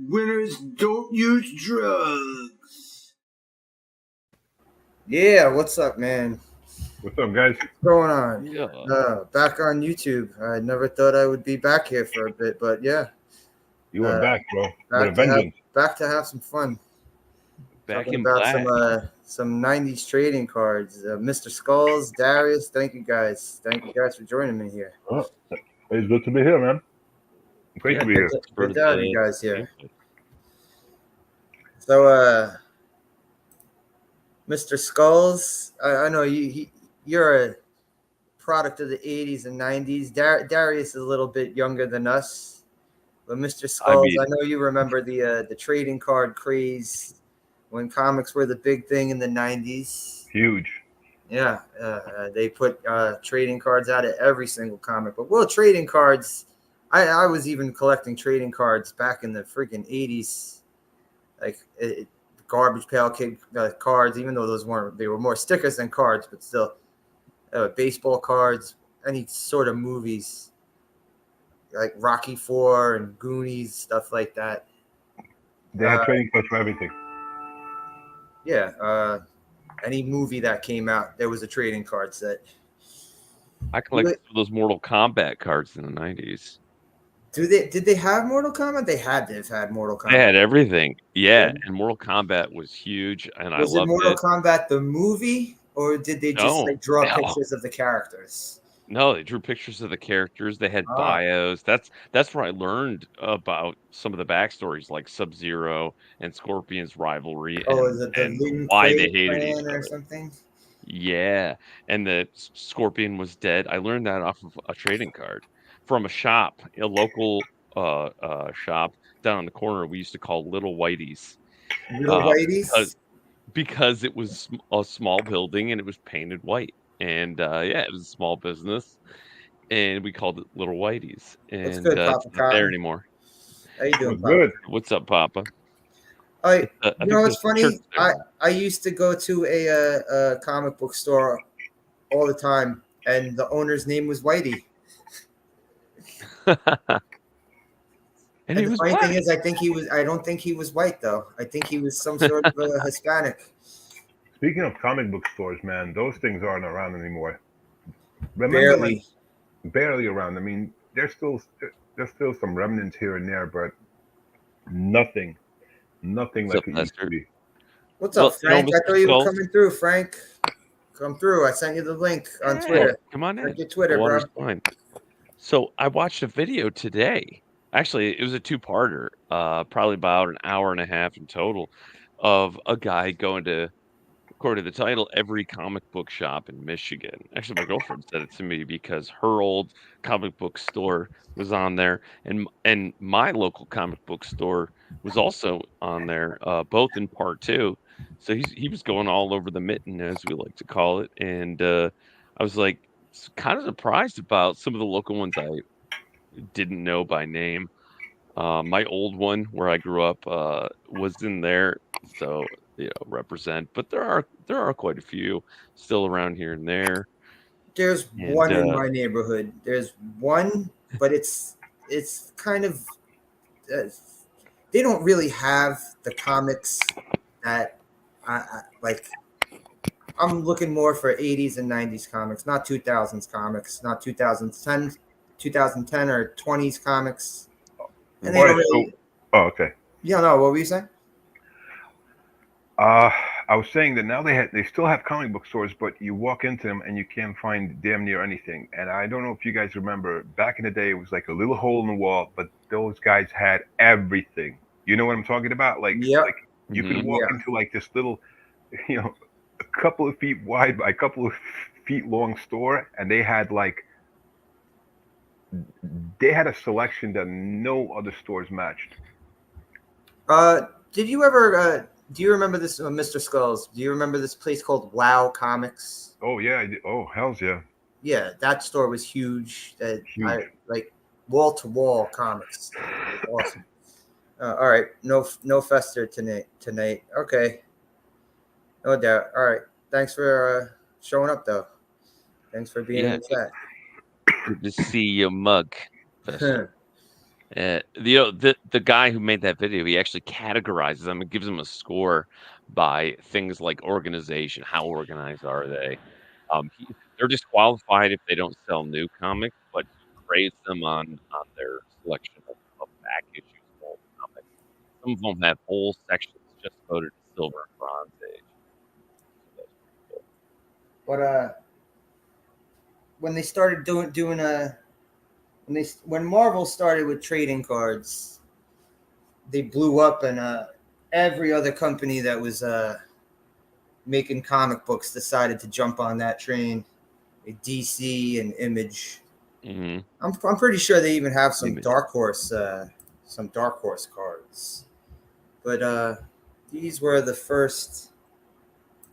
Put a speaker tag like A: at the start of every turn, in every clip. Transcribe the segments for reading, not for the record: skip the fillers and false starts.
A: Winners don't use drugs.
B: Yeah, what's up, man?
C: What's up, guys?
B: What's going on?
D: Yeah.
B: Back on YouTube. I never thought I would be back here for a bit, but yeah,
C: You are back, bro. With a
B: back to
C: vengeance.
B: have some fun.
D: Back
B: Talking
D: in
B: about
D: black.
B: some '90s trading cards. Mr. Skulls, Darius, thank you guys. Thank you guys for joining me here.
C: Oh, it's good to be here, man. Great
B: Yeah,
C: to be here.
B: good to have you guys here.
D: gameplay.
B: So, Mr. Skulls, I know you're a product of the '80s and '90s. Darius is a little bit younger than us, but Mr. Skulls, I know you remember the trading card craze when comics were the big thing in the '90s.
C: Huge.
B: Yeah, they put trading cards out of every single comic book. Well, trading cards, I was even collecting trading cards back in the freaking '80s, like Garbage Pail Kid cards. Even though they were more stickers than cards, but still, baseball cards, any sort of movies, like Rocky IV and Goonies, stuff like that.
C: They had trading cards for everything.
B: Yeah, any movie that came out, there was a trading card set.
D: I collected those Mortal Kombat cards in the 90s.
B: Did they have Mortal Kombat? They had to have had Mortal Kombat.
D: They had everything. Yeah, and Mortal Kombat was huge, and I loved it.
B: Was it Mortal Kombat the movie, or did they just draw pictures of the characters?
D: No, they drew pictures of the characters. They had bios. That's where I learned about some of the backstories, like Sub-Zero and Scorpion's rivalry, and why they hated each other.
B: Or something.
D: Yeah, and that Scorpion was dead. I learned that off of a trading card from a shop, a local shop down on the corner. We used to call Little Whitey's.
B: Little Whitey's?
D: Because it was a small building and it was painted white. And it was a small business, and we called it Little Whitey's. And
B: it's good, Papa
D: it's not there anymore.
B: How you doing,
C: Papa? Good.
D: What's up, Papa?
B: You know what's funny? I used to go to a comic book store all the time, and the owner's name was Whitey. And the funny thing is, I don't think he was white though. I think he was some sort of a Hispanic.
C: Speaking of comic book stores, man, those things aren't around anymore.
B: Barely
C: around. I mean, there's still some remnants here and there, but nothing like it used to be.
B: What's up, Frank? I thought you were coming through, Frank. Come through. I sent you the link on Twitter.
D: Come on in.
B: Your Twitter, bro.
D: Fine. So I watched a video today. Actually, it was a two-parter, probably about an hour and a half in total, of a guy going to, according to the title, every comic book shop in Michigan. Actually, my girlfriend said it to me because her old comic book store was on there, and my local comic book store was also on there, both in part two. So he was going all over the mitten, as we like to call it, and I was like kind of surprised about some of the local ones I didn't know by name. My old one where I grew up was in there, so represent. But there are quite a few still around here and there.
B: There's one in my neighborhood. There's one, but it's kind of they don't really have the comics that I like. I'm looking more for 80s and 90s comics, not 2000s comics, not 2010 or 20s comics. And they don't really...
C: okay.
B: Yeah, no, what were you saying?
C: I was saying that now they still have comic book stores, but you walk into them and you can't find damn near anything. And I don't know if you guys remember, back in the day, it was like a little hole in the wall, but those guys had everything. You know what I'm talking about? Like, like you could walk into like this little, a couple of feet wide by a couple of feet long store, and they had a selection that no other stores matched.
B: Did you ever do you remember this, Mr. Skulls? Do you remember this place called Wow Comics?
C: Oh yeah, oh hells yeah.
B: Yeah, that store was huge. I like wall to wall comics. Awesome. All right, no Fester tonight. Okay, no doubt. All right, thanks for showing up though. Thanks for being in the chat.
D: Good to see you, mug. The guy who made that video, he actually categorizes them and gives them a score by things like organization. How organized are they? They're disqualified if they don't sell new comics, but he grades them on their selection of back issues of old comics. Some of them have whole sections just devoted to Silver and Bronze Age. So that's pretty cool.
B: But when they started doing when Marvel started with trading cards, they blew up, and every other company that was making comic books decided to jump on that train. Like DC and Image.
D: Mm-hmm.
B: I'm pretty sure they even have some
D: Image.
B: Dark Horse cards. But these were the first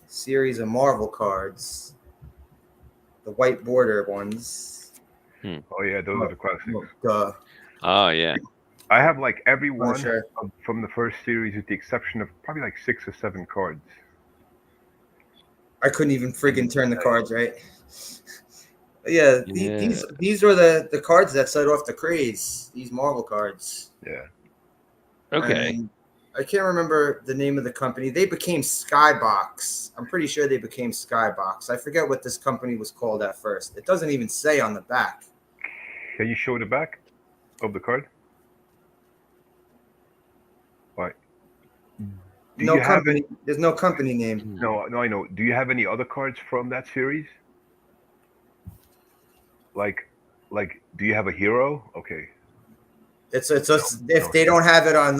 B: series of Marvel cards, the white border ones.
C: Oh yeah, those are the classics.
D: Oh yeah.
C: I have like every one
B: sure.
C: from the first series, with the exception of probably like 6 or 7 cards.
B: I couldn't even friggin' turn the cards right. Yeah, these were the cards that set off the craze. These Marvel cards.
C: Yeah.
D: Okay.
B: And I can't remember the name of the company. They became Skybox. I'm pretty sure they became Skybox. I forget what this company was called at first. It doesn't even say on the back.
C: Can you show the back of the card? What?
B: No company. There's no company name.
C: No, I know. Do you have any other cards from that series? Like, do you have a hero? Okay.
B: It's if they don't have it on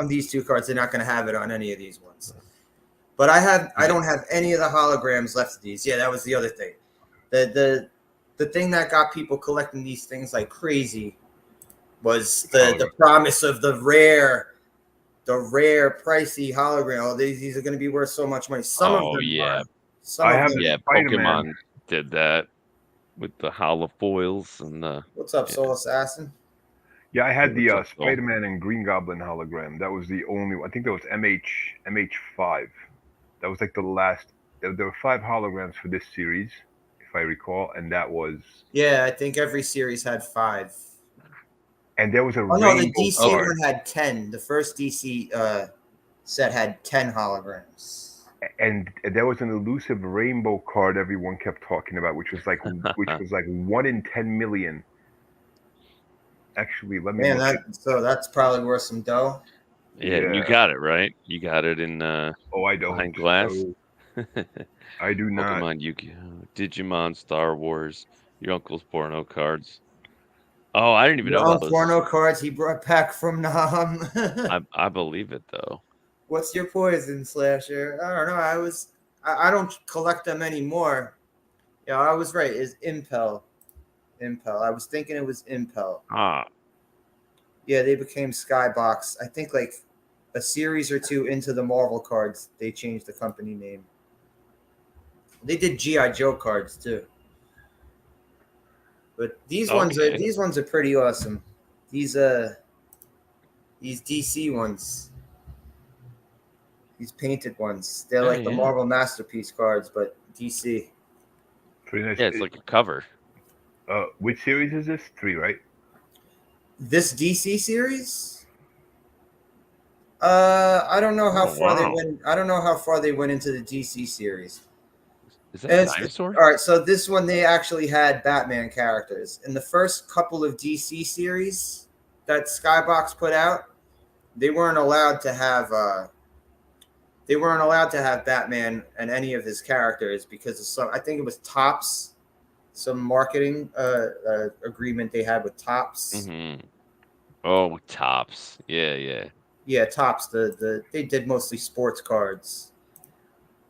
B: these two cards, they're not going to have it on any of these ones. But I don't have any of the holograms left of these. Yeah, that was the other thing. The thing that got people collecting these things like crazy was the promise of the rare pricey hologram. Oh, these are going to be worth so much money. Some of them
D: yeah.
B: are. Some of them.
D: Yeah, Pokemon did that with the holofoils and the.
B: What's up, Soul Assassin?
C: Yeah, I had the Spider-Man and Green Goblin hologram. That was the only one. I think that was MH5. That was like the last. There were 5 holograms for this series, if I recall, and that was.
B: Yeah, I think every series had 5.
C: And there was a
B: no, the DC one had 10. The first DC set had 10 holograms.
C: And there was an elusive rainbow card everyone kept talking about, which was like 1 in 10 million. Actually, let me.
B: Man, so that's probably worth some dough.
D: Yeah, you got it right. You got it in.
C: I don't.
D: Behind glass.
C: I do not.
D: Pokemon, Yu-Gi-Oh, Digimon, Star Wars, your uncle's porno cards. Oh, I didn't even know about those.
B: Porno cards he brought back from Nam.
D: I believe it though.
B: What's your poison, Slasher? I don't know. I don't collect them anymore. Yeah, I was right. It's Impel. I was thinking it was Impel. Yeah, they became Skybox. I think like a series or 2 into the Marvel cards, they changed the company name. They did G.I. Joe cards too. But these ones are pretty awesome. These DC ones. These painted ones. They're like the Marvel Masterpiece cards, but DC.
C: Pretty nice.
D: Yeah, it's like a cover.
C: Which series is this? 3, right?
B: This DC series? I don't know how far they went. I don't know how far they went into the DC series.
D: Is that a dinosaur?
B: All right, so this one they actually had Batman characters. In the first couple of DC series that Skybox put out, they weren't allowed to have Batman and any of his characters because of some. I think it was Topps, some marketing agreement they had with Topps.
D: Mm-hmm. Oh, Topps. Yeah.
B: Yeah, Topps. They did mostly sports cards.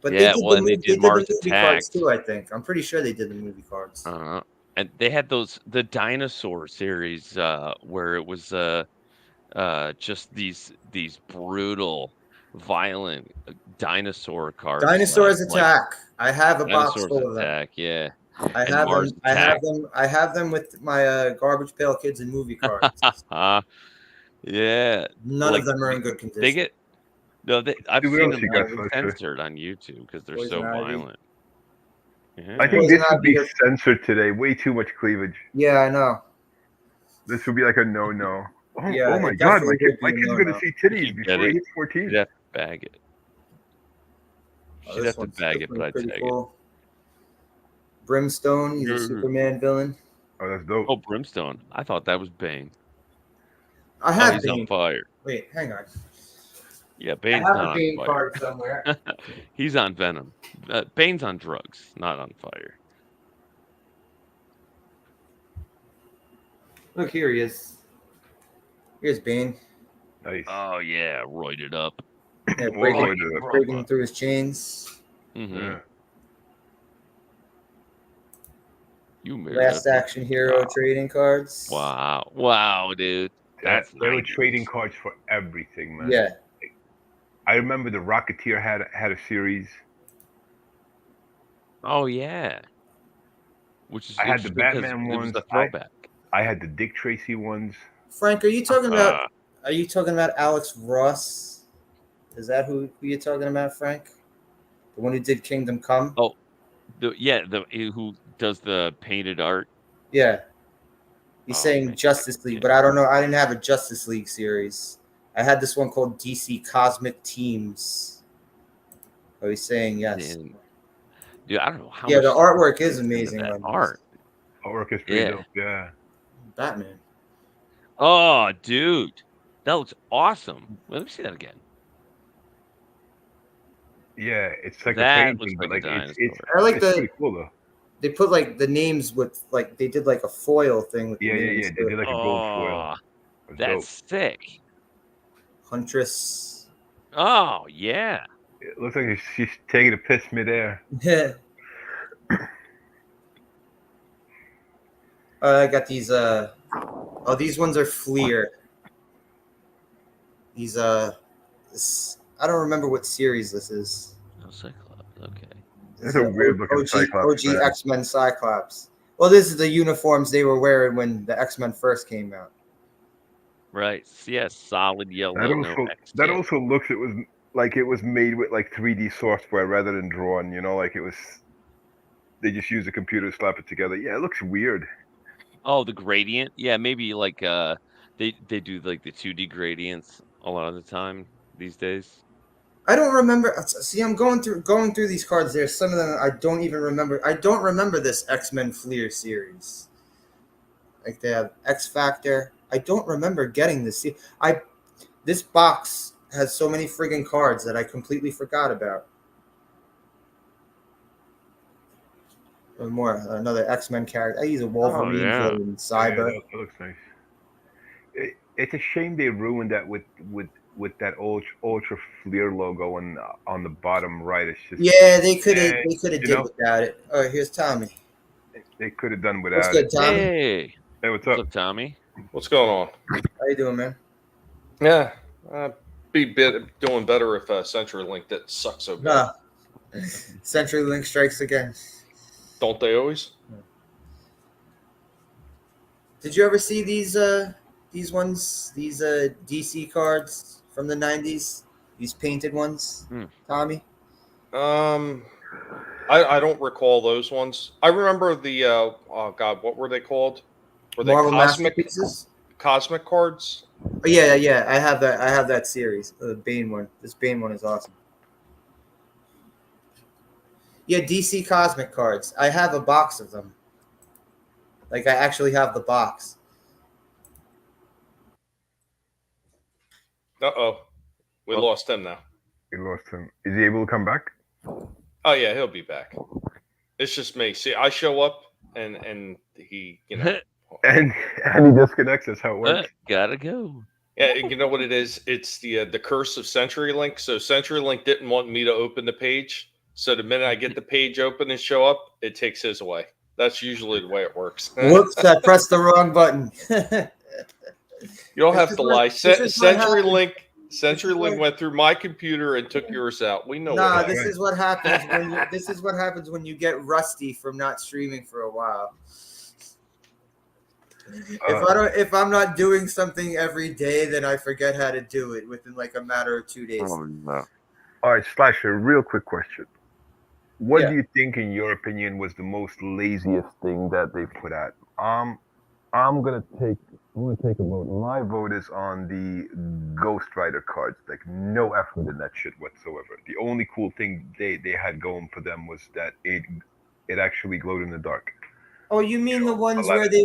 B: But
D: they did
B: the
D: Mars
B: movie cards too, I think. I'm pretty sure they did the movie cards.
D: And they had the dinosaur series where it was just these brutal, violent dinosaur cards.
B: Dinosaurs Attack. I have a box full of them.
D: Attack, yeah.
B: I have them with my Garbage Pail Kids and movie cards.
D: Yeah.
B: None of them are in good condition.
D: I've seen them censored on YouTube because they're so violent.
C: Yeah. I think this would be censored today. Way too much cleavage.
B: Yeah, I know.
C: This would be like a no. Oh,
B: Yeah,
C: oh my
B: it
C: God,
B: definitely would
C: my
B: be a
C: kid's going to
B: no-no.
C: see
D: You
C: titties
D: should get
C: before he
D: it.
C: hits 14.
D: You'd have to bag it.
B: Oh,
D: She'd have to bag it, but I'd
B: pretty
D: tag
B: cool. Brimstone, he's a
D: Mhm.
B: Superman villain.
C: Oh, that's dope.
D: Oh, Brimstone. I thought that was Bane.
B: I
D: Oh,
B: have
D: he's on
B: Bane.
D: fire.
B: Wait, hang on.
D: Yeah,
B: I
D: Bane's
B: have
D: not
B: a
D: on
B: Bane
D: fire.
B: card somewhere.
D: He's on Venom. Bane's on drugs, not on fire.
B: Look, here he is. Here's Bane.
C: Nice.
D: Oh yeah, roided up.
B: Yeah,
C: Well,
B: breaking,
C: roided up.
B: breaking through his chains.
D: Mm-hmm.
C: Yeah.
D: You married
B: Last
D: up.
B: Action Hero
D: Wow.
B: trading cards.
D: Wow, dude. That's
C: There were
D: 90s.
C: trading cards for everything, man.
B: Yeah.
C: I remember the Rocketeer had a series.
D: Oh yeah. Which is
C: I had the
D: interesting because
C: Batman
D: it was
C: ones.
D: a throwback.
C: I had the Dick Tracy ones.
B: Frank, are you talking about?
D: Uh,
B: Are you talking about Alex Ross? Is that who you're talking about, Frank? The one who did Kingdom Come?
D: Oh, who does the painted art?
B: Yeah. He's
D: Oh,
B: saying
D: man,
B: Justice League,
D: yeah.
B: but I don't know. I didn't have a Justice League series. I had this one called DC Cosmic Teams. Oh, he's saying yes.
D: And, dude, I don't know how.
B: Yeah,
D: much
B: the artwork is
D: goes into
B: amazing
D: that
B: on these.
D: art.
C: Artwork is pretty
D: Yeah.
C: dope. Yeah.
B: Batman.
D: Oh, dude, that looks awesome. Let me see that again.
C: Yeah, it's like
D: That
C: a painting,
D: looks
C: but
D: like a
C: it's
D: dinosaur.
B: I like
C: it's
B: the
C: pretty cool though.
B: they put like the names with like they did like a foil thing with the
C: Yeah.
B: names.
C: They did like a gold foil.
D: Oh,
C: It was
D: that's sick.
B: Huntress.
D: Oh yeah.
C: dope. It looks like she's taking a piss midair.
B: I got these these ones are Fleer. These I don't remember what series this is.
D: Oh, Cyclops. Okay.
B: This
C: That's a
B: is
C: weird looking Cyclops,
B: OG
C: man.
B: X-Men Cyclops. Well, this is the uniforms they were wearing when the X-Men first came out.
D: Right. Yeah. Solid yellow. No X.
C: That also looks it was made with like 3D software rather than drawn. You know, like it was. They just used a computer to slap it together. Yeah, it looks weird.
D: Oh, the gradient. Yeah, maybe like they do like the 2D gradients a lot of the time these days.
B: I don't remember. See, I'm going through these cards. There's some of them I don't even remember. I don't remember this X-Men Fleer series. Like they have X Factor. I don't remember getting this. This box has so many friggin' cards that I completely forgot about. Another X-Men character. I use a Wolverine
D: yeah.
B: villain, Cyber.
C: Yeah, that looks nice. It's a shame they ruined that with that ultra Fleer logo on the bottom right. It's just
B: Yeah, they could have
C: you
B: did
C: know?
B: without it. All right, here's Tommy.
C: they could have done
B: What's
C: without
B: good,
C: it.
B: Tommy?
D: Hey,
C: Hey, what's
D: what's
C: up?
D: up, Tommy?
E: What's going on?
B: How you doing, man?
E: Yeah, doing better if CenturyLink didn't suck so bad.
B: Nah. CenturyLink strikes again.
E: Don't they always?
B: Did you ever see these ones? These DC cards from the 90s? These painted ones, Tommy?
E: I don't recall those ones. I remember the oh god, what were they called? Were they
B: Marvel
E: cosmic
B: Masterpieces?
E: cosmic cards?
B: Oh, yeah. I have that series. The Bane one. This Bane one is awesome. Yeah, DC Cosmic cards. I have a box of them. Like I actually have the box.
E: Uh-oh. We lost him now.
C: We lost him. Is he able to come back?
E: Oh yeah, he'll be back. It's just me. See, I show up and he,
C: And he disconnects. That's how it works.
D: Gotta go.
E: Yeah, you know what it is? It's the curse of CenturyLink. So CenturyLink didn't want me to open the page. So the minute I get the page open and show up, it takes his away. That's usually the way it works.
B: Whoops, I pressed the wrong button.
E: You don't have to lie.
B: CenturyLink
E: CenturyLink went through my computer and took yours out. We know.
B: Nah,
E: what
B: this
E: happened.
B: is what happens when this is what happens when you get rusty from not streaming for a while. If I'm not doing something every day, then I forget how to do it within like a matter of 2 days.
D: Oh, no.
C: All right, Slasher. Real quick question. What
B: Yeah.
C: do you think, in your opinion, was the most laziest thing that they put out? I'm gonna take
F: I want to take a vote.
C: My vote is on the Ghost Rider cards. Like no effort in that shit whatsoever. The only cool thing they had going for them was that it actually glowed in the dark.
B: Oh, you mean the ones
C: lot
B: where
C: of-
B: they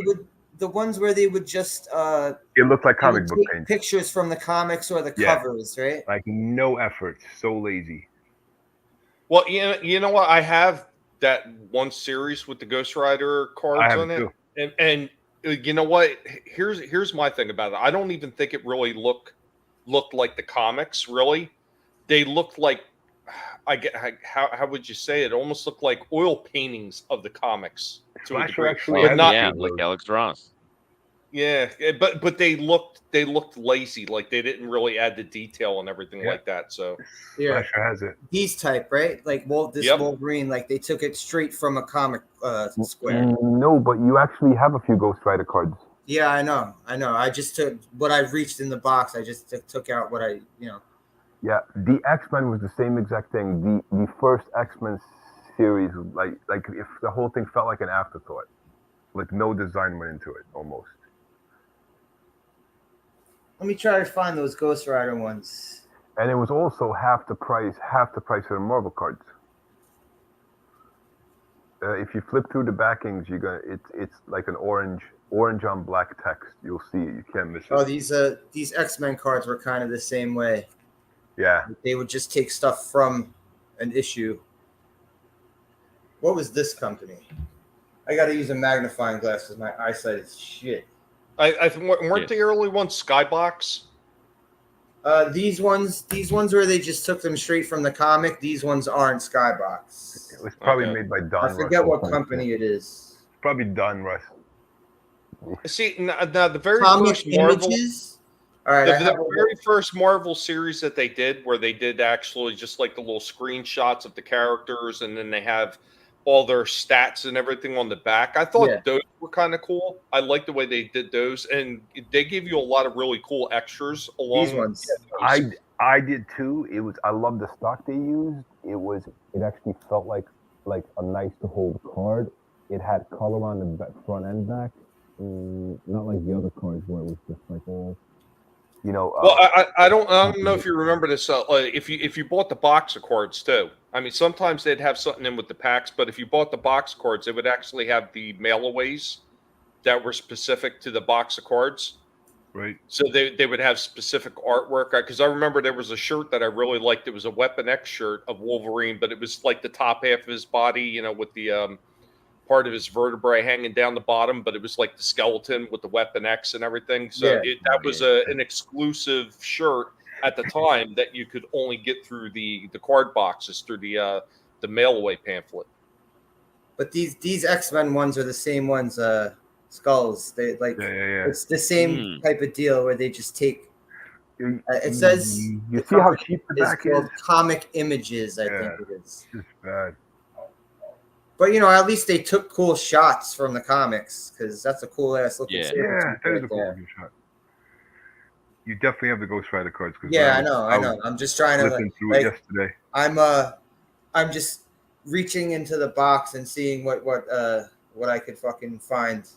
B: would just
C: It looked like
B: they would
C: comic book
B: take
C: paint.
B: pictures from the comics or the
C: Yeah.
B: covers, right?
C: Like no effort. So lazy.
E: Well, you know what? I have that one series with the Ghost Rider cards
C: I have
E: on
C: it
E: it,
C: too.
E: and you know what? Here's my thing about it. I don't even think it really looked like the comics. Really, they looked like how would you say it? Almost looked like oil paintings of the comics. To a
C: Slasher
E: degree.
C: actually
D: Oh,
C: has
E: not-
C: a
D: yeah,
C: few
D: like
C: of those.
D: Alex Ross.
E: Yeah, but they looked lazy. Like they didn't really add the detail and everything
C: Yeah.
E: like that. So
B: Yeah.
C: Slasher has it.
B: These type, right? Like this
E: Yep.
B: Wolverine, like they took it straight from a comic square.
F: No, but you actually have a few Ghost Rider cards.
B: Yeah, I know. I just took what I reached in the box. I just took out what I,
F: Yeah, the X-Men was the same exact thing. The first X-Men series, like if the whole thing felt like an afterthought, like no design went into it almost.
B: Let me try to find those Ghost Rider ones.
F: And it was also half the price of the Marvel cards. If you flip through the backings, it's like an orange on black text. You'll see it. You can't miss it.
B: Oh, these X-Men cards were kind of the same way.
F: Yeah.
B: They would just take stuff from an issue. What was this company? I got to use a magnifying glass because my eyesight is shit.
E: I think weren't the early ones Skybox?
B: These ones where they just took them straight from the comic. These ones aren't Skybox.
F: It was probably
E: Okay.
F: made by Don
B: I forget
F: Russell.
B: what company it is.
C: Probably Don Russ.
E: See, now the very
B: Comic
E: first Marvel,
B: Images. All right, I
E: the
B: have a-
E: very first Marvel series that they did, where they did actually just like the little screenshots of the characters, and then they have all their stats and everything on the back. I thought
B: Yeah.
E: those were kind of cool. I like the way they did those, and they gave you a lot of really cool extras along.
B: These ones.
F: I did too. I love the stock they used. It actually felt like a nice to hold card. It had color on the front and back. Not like the other cards where it was just like all.
E: Well, I don't know if you remember this. If you bought the box of cards too, I mean, sometimes they'd have something in with the packs, but if you bought the box cards, they would actually have the mailaways that were specific to the box of cards.
C: Right.
E: So they would have specific artwork. Because I remember there was a shirt that I really liked. It was a Weapon X shirt of Wolverine, but it was like the top half of his body, with the part of his vertebrae hanging down the bottom, but it was like the skeleton with the Weapon X and everything. So
B: Yeah.
E: that was an exclusive shirt at the time that you could only get through the card boxes through the mail away pamphlet.
B: But these X-Men ones are the same ones. Skulls. They like.
C: Yeah.
B: It's the same type of deal where they just take. It says
F: You
B: the
F: see how
B: company
F: cheap the
B: is
F: back is?
B: called Comic Images. I think it is.
C: It's bad.
B: But at least they took cool shots from the comics because that's a cool ass looking.
D: Yeah.
C: Yeah, that is a cool
B: there.
C: looking shot. You definitely have the Ghost Rider cards.
B: Yeah, I know. I'm just trying to
C: Listen through it
B: like.
C: yesterday.
B: I'm just reaching into the box and seeing what I could fucking find.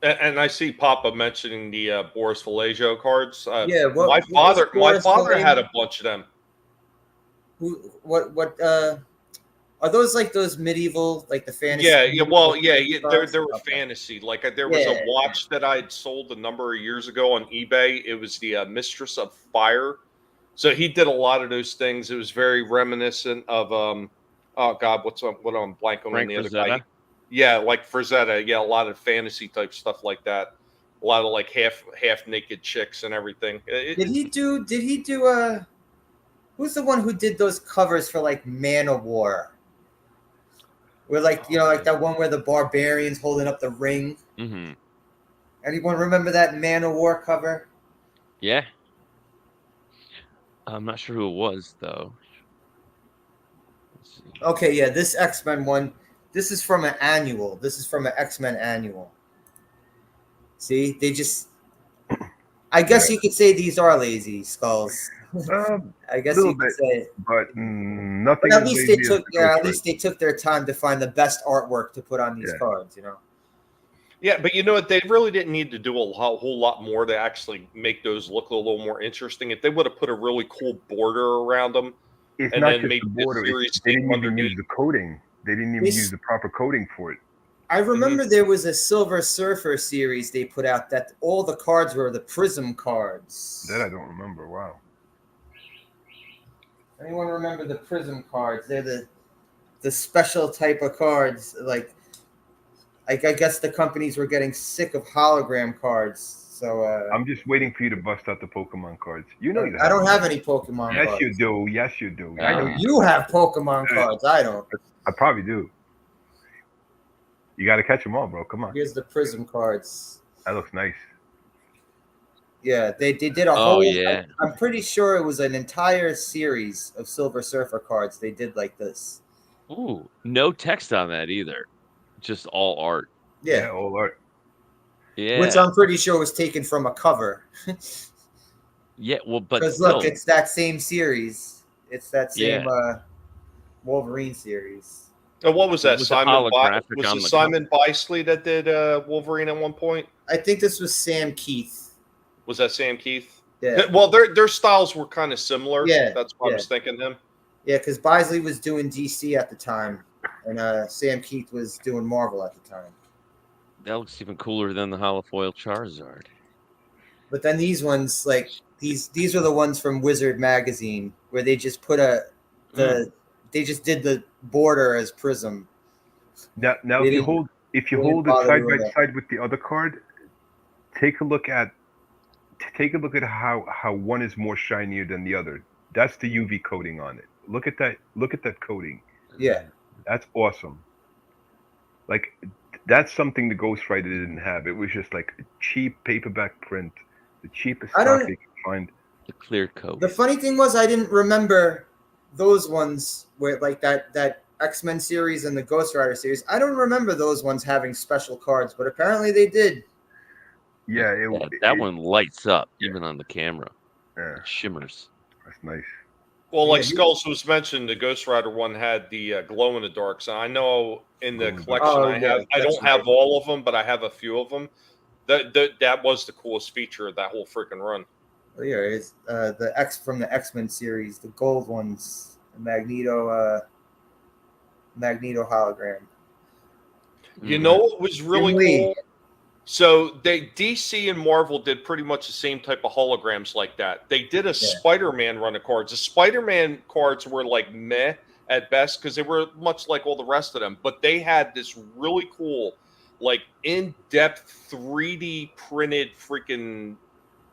E: And I see Papa mentioning the Boris Vallejo cards.
B: Yeah,
E: my father had a bunch of them.
B: What are those like those medieval like the fantasy?
E: Yeah. Well, yeah. They were
B: Okay.
E: fantasy. Like there was
B: Yeah.
E: a watch that I'd sold a number of years ago on eBay. It was the Mistress of Fire. So he did a lot of those things. It was very reminiscent of oh God, what I'm blanking on
D: Frank
E: the other
D: Frazetta?
E: guy. Yeah, like Frazetta. Yeah, a lot of fantasy type stuff like that. A lot of like half naked chicks and everything.
B: Did he do? Who's the one who did those covers for like Man of War? Where like like that one where the barbarians holding up the ring.
D: Mm-hmm.
B: Anyone remember that Man of War cover?
D: Yeah. I'm not sure who it was though. Let's see.
B: Okay, yeah, this X-Men one. This is from an annual. This is from an X-Men annual. See, they just. I guess you could say these are lazy skulls. I guess
C: little
B: you could
C: bit.
B: say.
C: But nothing.
B: But at
C: as
B: least they
C: lazy as
B: took.
C: the
B: Yeah,
C: Ghost
B: at least they took their time to find the best artwork to put on these
C: Yeah.
B: cards.
E: Yeah, but you know what? They really didn't need to do a whole lot more to actually make those look a little more interesting. If they would have put a really cool border around them,
C: It's
E: and
C: not
E: then
C: just
E: made
C: the
E: the
C: border.
E: series
C: They
E: take
C: didn't even
E: underneath.
C: use the coating. They didn't even
B: This-
C: use the proper coating for it.
B: I remember there was a Silver Surfer series they put out that all the cards were the Prism cards.
C: That I don't remember. Wow.
B: Anyone remember the Prism cards? They're the special type of cards. Like I guess the companies were getting sick of hologram cards. So
C: I'm just waiting for you to bust out the Pokemon cards. You know you have
B: I don't
C: them.
B: have any Pokemon
C: Yes,
B: cards.
C: you do. Yes, you do. I know you.
B: You have Pokemon
C: Yeah.
B: cards. I don't.
C: I probably do. You got to catch them all, bro. Come on.
B: Here's the Prism cards.
C: That looks nice.
B: Yeah, they did a
D: Oh,
B: whole.
D: yeah.
B: I'm pretty sure it was an entire series of Silver Surfer cards. They did like this.
D: Ooh, no text on that either. Just all art.
B: Yeah,
C: All art.
D: Yeah.
B: which I'm pretty sure was taken from a cover.
D: Yeah, well, but
B: Because
D: still,
B: look, it's that same series. It's that same
D: Yeah.
B: Wolverine series.
E: Oh, what was that?
D: Was it
E: Simon
D: holographic
E: was
D: on
E: it
D: the
E: Simon Bisley that did Wolverine at one point?
B: I think this was Sam Keith.
E: Was that Sam Keith?
B: Yeah,
E: Well, their styles were kind of similar.
B: Yeah,
E: That's why I
B: yeah.
E: was thinking him.
B: yeah, because Bisley was doing DC at the time, and Sam Keith was doing Marvel at the time.
D: that looks even cooler than the holofoil Charizard.
B: But then these ones, like these are the ones from Wizard magazine, where they just put they just did the border as Prism.
C: Now
B: They
C: if you
B: didn't-
C: hold
B: they
C: it
B: didn't bother
C: side
B: doing
C: by
B: that.
C: side with the other card, take a look at how one is more shinier than the other. That's the UV coating on it. Look at that. Look at that coating.
B: Yeah,
C: That's awesome. Like that's something the Ghostwriter didn't have. It was just like a cheap paperback print, the cheapest
B: I don't-
C: stock they could find.
D: The clear coat.
B: the funny thing was I didn't remember those ones where like that X-Men series and the Ghost Rider series. I don't remember those ones having special cards, but apparently they did.
C: Yeah,
D: that one lights up even on the camera.
C: Yeah,
D: It shimmers.
C: that's nice.
E: Well, like
B: Yeah, you-
E: Skulls was mentioned, the Ghost Rider one had the glow in the dark. So I know in the
C: Oh,
E: collection
B: oh,
E: I
B: yeah,
E: have, I
B: that's
E: don't have
B: right.
E: all of them, but I have a few of them. That was the coolest feature of that whole freaking run.
B: Oh, yeah, it's the X from the X-Men series, the gold ones, the Magneto hologram.
E: You know what was really
B: Jim Lee.
E: cool? So DC and Marvel did pretty much the same type of holograms like that. They did a Spider-Man run of cards. The Spider-Man cards were like meh at best because they were much like all the rest of them, but they had this really cool, like in-depth 3D printed freaking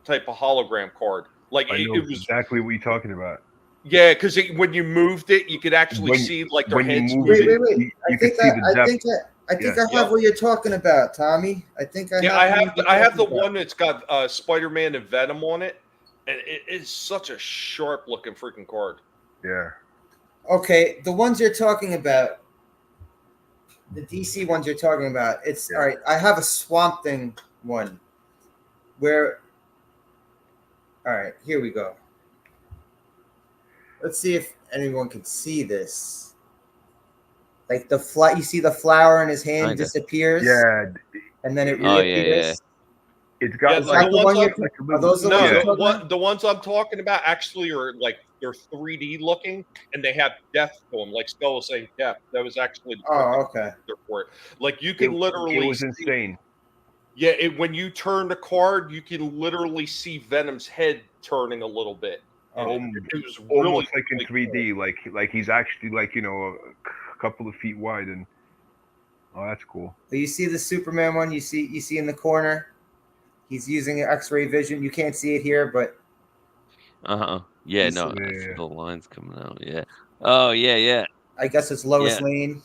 E: type of hologram card. Like
C: I
E: it
C: know
E: was,
C: exactly what you're talking about.
E: yeah, because when you moved it, you could actually
C: When-
E: see like their
C: when you
E: heads.
C: move
B: Wait,
C: it,
B: wait, wait!
C: you
B: I
C: could
B: think
C: see the
B: I
C: depth.
B: think I think
C: Yeah.
B: I have what you're talking about, Tommy. I think I
E: Yeah,
B: have. what you're
E: I have the
B: talking about.
E: one that's got Spider-Man and Venom on it, and it is such a sharp looking freaking card.
C: Yeah.
B: Okay, the ones you're talking about, the DC ones you're talking about. It's
C: Yeah.
B: all right. I have a Swamp Thing one, where. All right, here we go. Let's see if anyone can see this. Like you see the flower in his hand
D: Kinda.
B: disappears,
C: Yeah.
B: and then it
D: Oh,
B: reappears.
C: It's
E: Yeah,
C: got
E: the
C: like,
B: the one
E: ones
B: you're-
C: a
B: Are
C: little-
B: those the
E: No,
B: ones you're
C: yeah.
B: talking
E: the ones I'm talking about actually are like they're 3D looking, and they have depth to them. Like Skull was saying, depth. That was actually the
B: Oh, okay.
E: picture for it. Like you can literally,
C: It was
E: see-
C: insane.
E: yeah. When you turn the card, you can literally see Venom's head turning a little bit. And
B: Oh.
E: it was really,
C: Almost like in
E: really
C: 3D, like he's actually like a couple of feet wide, and oh, that's cool.
B: But you see the Superman one. You see in the corner. He's using X-ray vision. You can't see it here, but
D: Yeah,
B: You
D: no,
C: see-
D: I see
C: Yeah.
D: the lines coming out. Yeah. Oh, yeah.
B: I guess it's Lois
D: Yeah.
B: Lane.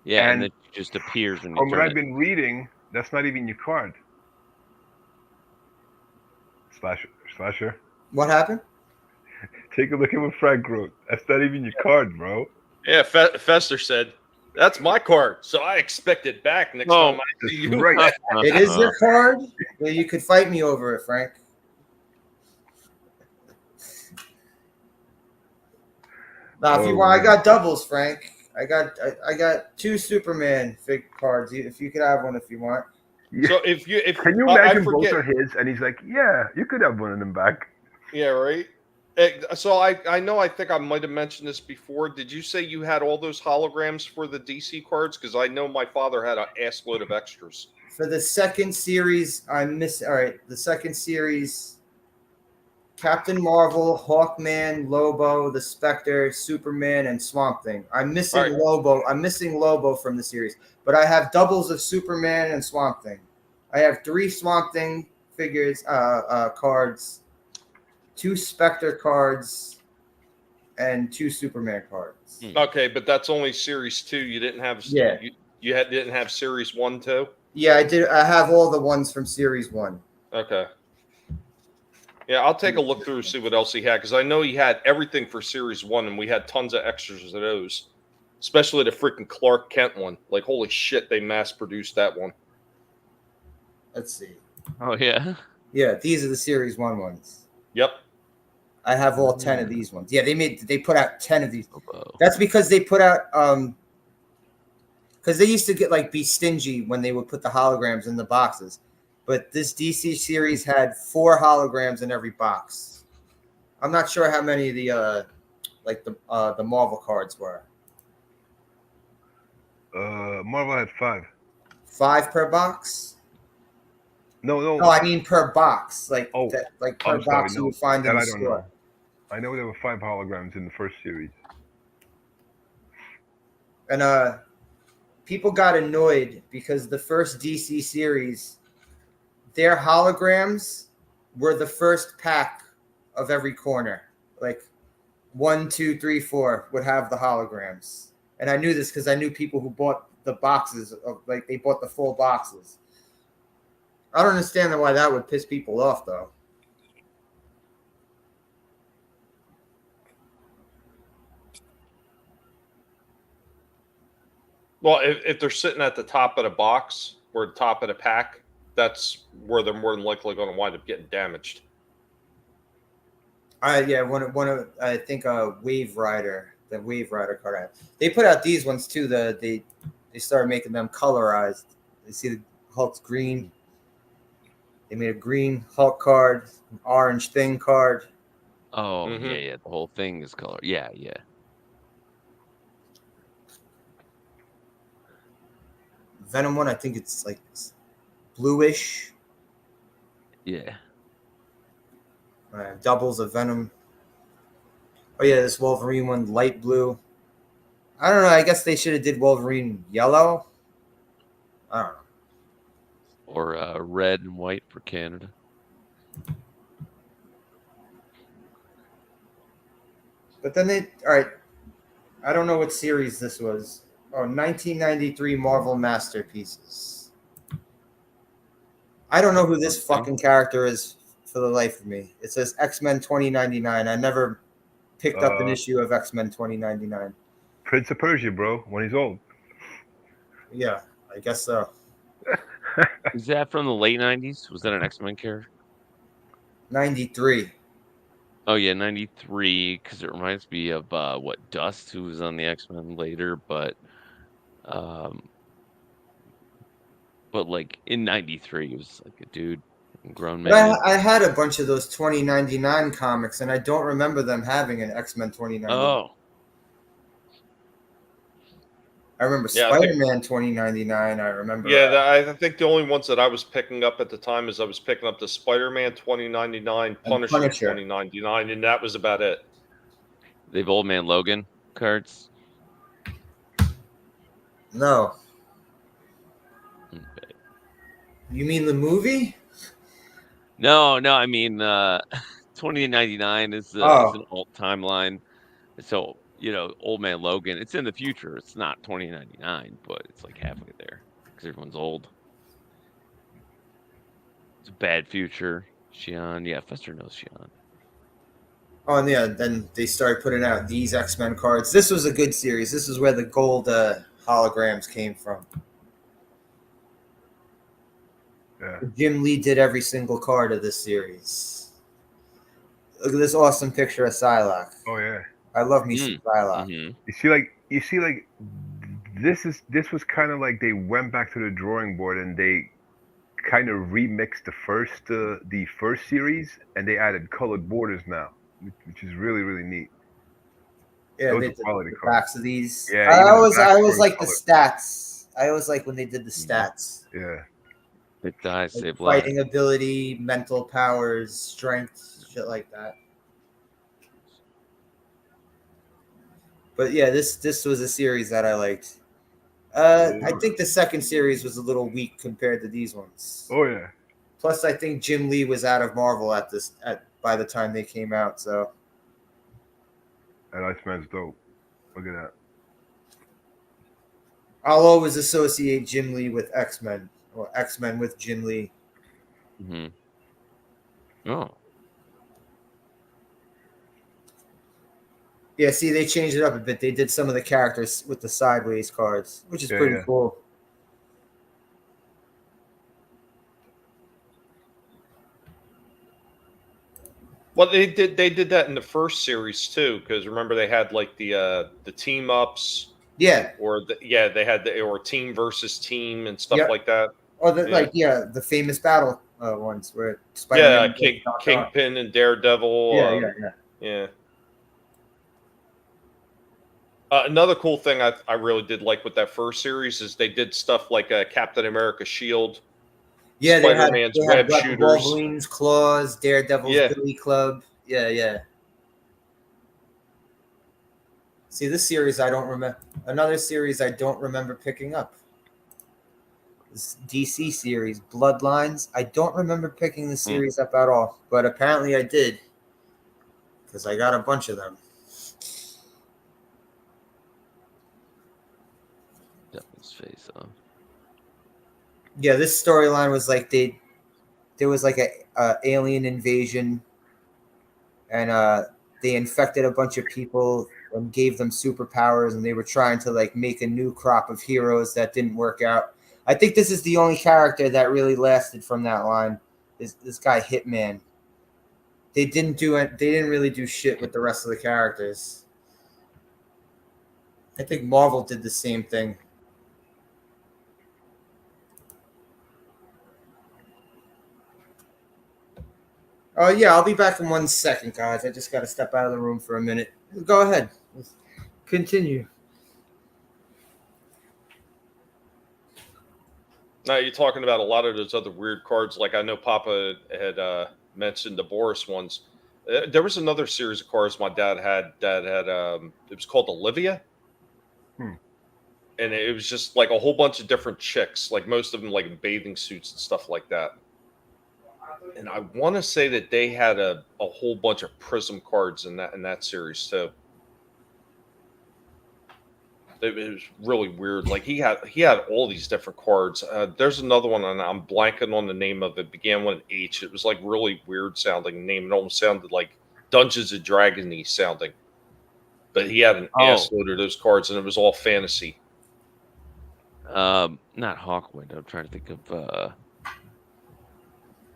D: Yeah, and
C: And
D: it just appears when you
C: From what
D: turn
C: I've
D: it.
C: been reading, that's not even your card. Slasher.
B: What happened?
C: Take a look at what Frank wrote. That's not even your card, bro.
E: Yeah, Fester said, "That's my card, so I expect it back next
D: Oh,
E: time I
C: That's
E: see you."
C: right.
B: It is your card. Well, you could fight me over it, Frank. Now, if you
C: Oh,
B: want, I
C: man.
B: got doubles, Frank. I got 2 Superman fig cards. If you could have one if you want.
C: Yeah.
E: So if
C: Can you
E: I
C: imagine both
E: forget,
C: are his? And he's like, yeah, you could have one of them back.
E: yeah, right. So I know I think I might have mentioned this before. Did you say you had all those holograms for the DC cards? Because I know my father had an ass load of extras.
B: For the second series, all right, the second series, Captain Marvel, Hawkman, Lobo, the Spectre, Superman, and Swamp Thing. I'm missing
E: All right.
B: Lobo. I'm missing Lobo from the series, but I have doubles of Superman and Swamp Thing. I have 3 Swamp Thing figures, cards, 2 Spectre cards, and 2 Superman cards.
E: Okay, but that's only series 2. You didn't have
B: Yeah.
E: You didn't have series 1 too.
B: Yeah, I did. I have all the ones from series 1.
E: Okay. Yeah, I'll take a look through, see what else he had, because I know he had everything for Series 1, and we had tons of extras of those. Especially the freaking Clark Kent one. Like, holy shit, they mass-produced that one.
B: Let's see.
D: Oh yeah.
B: Yeah, these are the series 1 ones.
E: Yep.
B: I have all 10 of these ones. Yeah, they put out 10 of these.
D: Lobo.
B: That's because they put out because they used to be stingy when they would put the holograms in the boxes. But this DC series had 4 holograms in every box. I'm not sure how many of the the Marvel cards were.
C: Marvel had 5.
B: 5 per box?
C: No.
B: No, I mean per box. Per
C: I'm
B: box
C: sorry,
B: you
C: no.
B: would find in
C: That
B: the
C: I don't
B: store.
C: know. I know there were 5 holograms in the first series.
B: And people got annoyed because the first DC series, their holograms were the first pack of every corner. Like 1, 2, 3, 4 would have the holograms. And I knew this because I knew people who bought the boxes they bought the full boxes. I don't understand why that would piss people off though.
E: Well, if they're sitting at the top of the box or the top of the pack, that's where they're more than likely going to wind up getting damaged.
B: One of I think Wave Rider, the Wave Rider card. They put out these ones too. They started making them colorized. You see the Hulk's green. They made a green Hulk card, an orange Thing card.
D: Oh
E: Mhm.
D: yeah. The whole thing is color. Yeah.
B: Venom one, I think it's like bluish.
D: Yeah.
B: Doubles of Venom. Oh yeah, this Wolverine one, light blue. I don't know. I guess they should have did Wolverine yellow. I don't know.
D: Or red and white for Canada.
B: But then all right. I don't know what series this was. Oh, 1993 Marvel Masterpieces. I don't know who this fucking character is for the life of me. It says X-Men 2099. I never picked up an issue of X-Men 2099.
C: Prince of Persia, bro, when he's old.
B: Yeah, I guess so.
D: Is that from the late 90s? Was that an X-Men character?
B: 93.
D: Oh yeah, 93. Because it reminds me of Dust, who was on the X-Men later, but like in 93, it was like a dude, a grown
B: But
D: man.
B: I had a bunch of those 2099 comics, and I don't remember them having an X-Men 2099.
D: Oh,
B: I remember
E: Yeah, I think-
B: Spider-Man 2099. I remember.
E: Yeah, I think the only ones that I was picking up at the time is I was picking up the Spider-Man 2099, Punisher
B: Punisher.
E: 2099, and that was about it.
D: they've Old Man Logan cards.
B: No.
D: Okay.
B: You mean the movie?
D: No, I mean 2099 is an alt timeline. So Old Man Logan. It's in the future. It's not 2099, but it's like halfway there because everyone's old. It's a bad future. Xi'an, yeah, Fester knows Xi'an.
B: Oh, and yeah, then they started putting out these X-Men cards. This was a good series. This is where the gold holograms came from.
C: Yeah.
B: Jim Lee did every single card of this series. Look at this awesome picture of Psylocke.
C: Oh yeah.
B: I love me some Psylocke.
D: Mhm.
C: You see, like you see, like this was kind of like they went back to the drawing board and they kind of remixed the first series, and they added colored borders now, which is really really neat.
B: Yeah,
C: Those
B: they
C: are
B: did
C: quality
B: the
C: cards.
B: backs of these.
C: Yeah,
B: I
C: even the
B: always, I
C: backs
B: always
C: were
B: like the
C: colored.
B: stats. I always like when they did the stats.
C: Yeah.
D: Hit die,
B: Like
D: save lives.
B: fighting ability, mental powers, strength, shit like that. But yeah, this was a series that I liked. I think the second series was a little weak compared to these ones.
C: Oh yeah.
B: Plus, I think Jim Lee was out of Marvel by the time they came out. So
C: That Iceman's dope. Look at that.
B: I'll always associate Jim Lee with X-Men or X-Men with Jim Lee.
D: Oh,
B: Yeah, see, they changed it up a bit. They did some of the characters with the sideways cards, which is pretty
C: Yeah.
B: cool.
E: Well, they did that in the first series too, because remember they had like the team ups,
B: Yeah,
E: or they had or team versus team and stuff
B: Yep.
E: like that.
B: or the
E: Yeah.
B: the famous battle ones where
E: Yeah,
B: Spider-Man goes Doc Ock.
E: Kingpin and Daredevil.
B: Yeah.
E: Yeah. Another cool thing I really did like with that first series is they did stuff like Captain America Shield.
B: Yeah,
E: Spider-Man's
B: they had
E: web
B: like
E: shooters.
B: Wolverine's claws, Daredevil's
E: Yeah.
B: Billy Club. Yeah. See, this series I don't remember. Another series I don't remember picking up. This DC series, Bloodlines. I don't remember picking the series up at all, but apparently I did because I got a bunch of them.
D: Devil's face off.
B: Yeah, this storyline was like there was like a alien invasion, and they infected a bunch of people and gave them superpowers, and they were trying to like make a new crop of heroes that didn't work out. I think this is the only character that really lasted from that line. This guy Hitman. They didn't do it. They didn't really do shit with the rest of the characters. I think Marvel did the same thing. Oh yeah, I'll be back in 1 second, guys. I just got to step out of the room for a minute. Go ahead. Continue.
E: Now you're talking about a lot of those other weird cards. Like I know Papa had mentioned the Boris ones. There was another series of cards my dad had that had it was called Olivia. And it was just like a whole bunch of different chicks, like most of them like in bathing suits and stuff like that. And I want to say that they had a whole bunch of Prism cards in that series too. It was really weird. Like he had all these different cards. There's another one, and I'm blanking on the name of it. It began with an H. It was like really weird sounding name. It almost sounded like Dungeons and Dragons-y sounding. But he had an ass load of those cards, and it was all fantasy.
D: Not Hawkwind. I'm trying to think of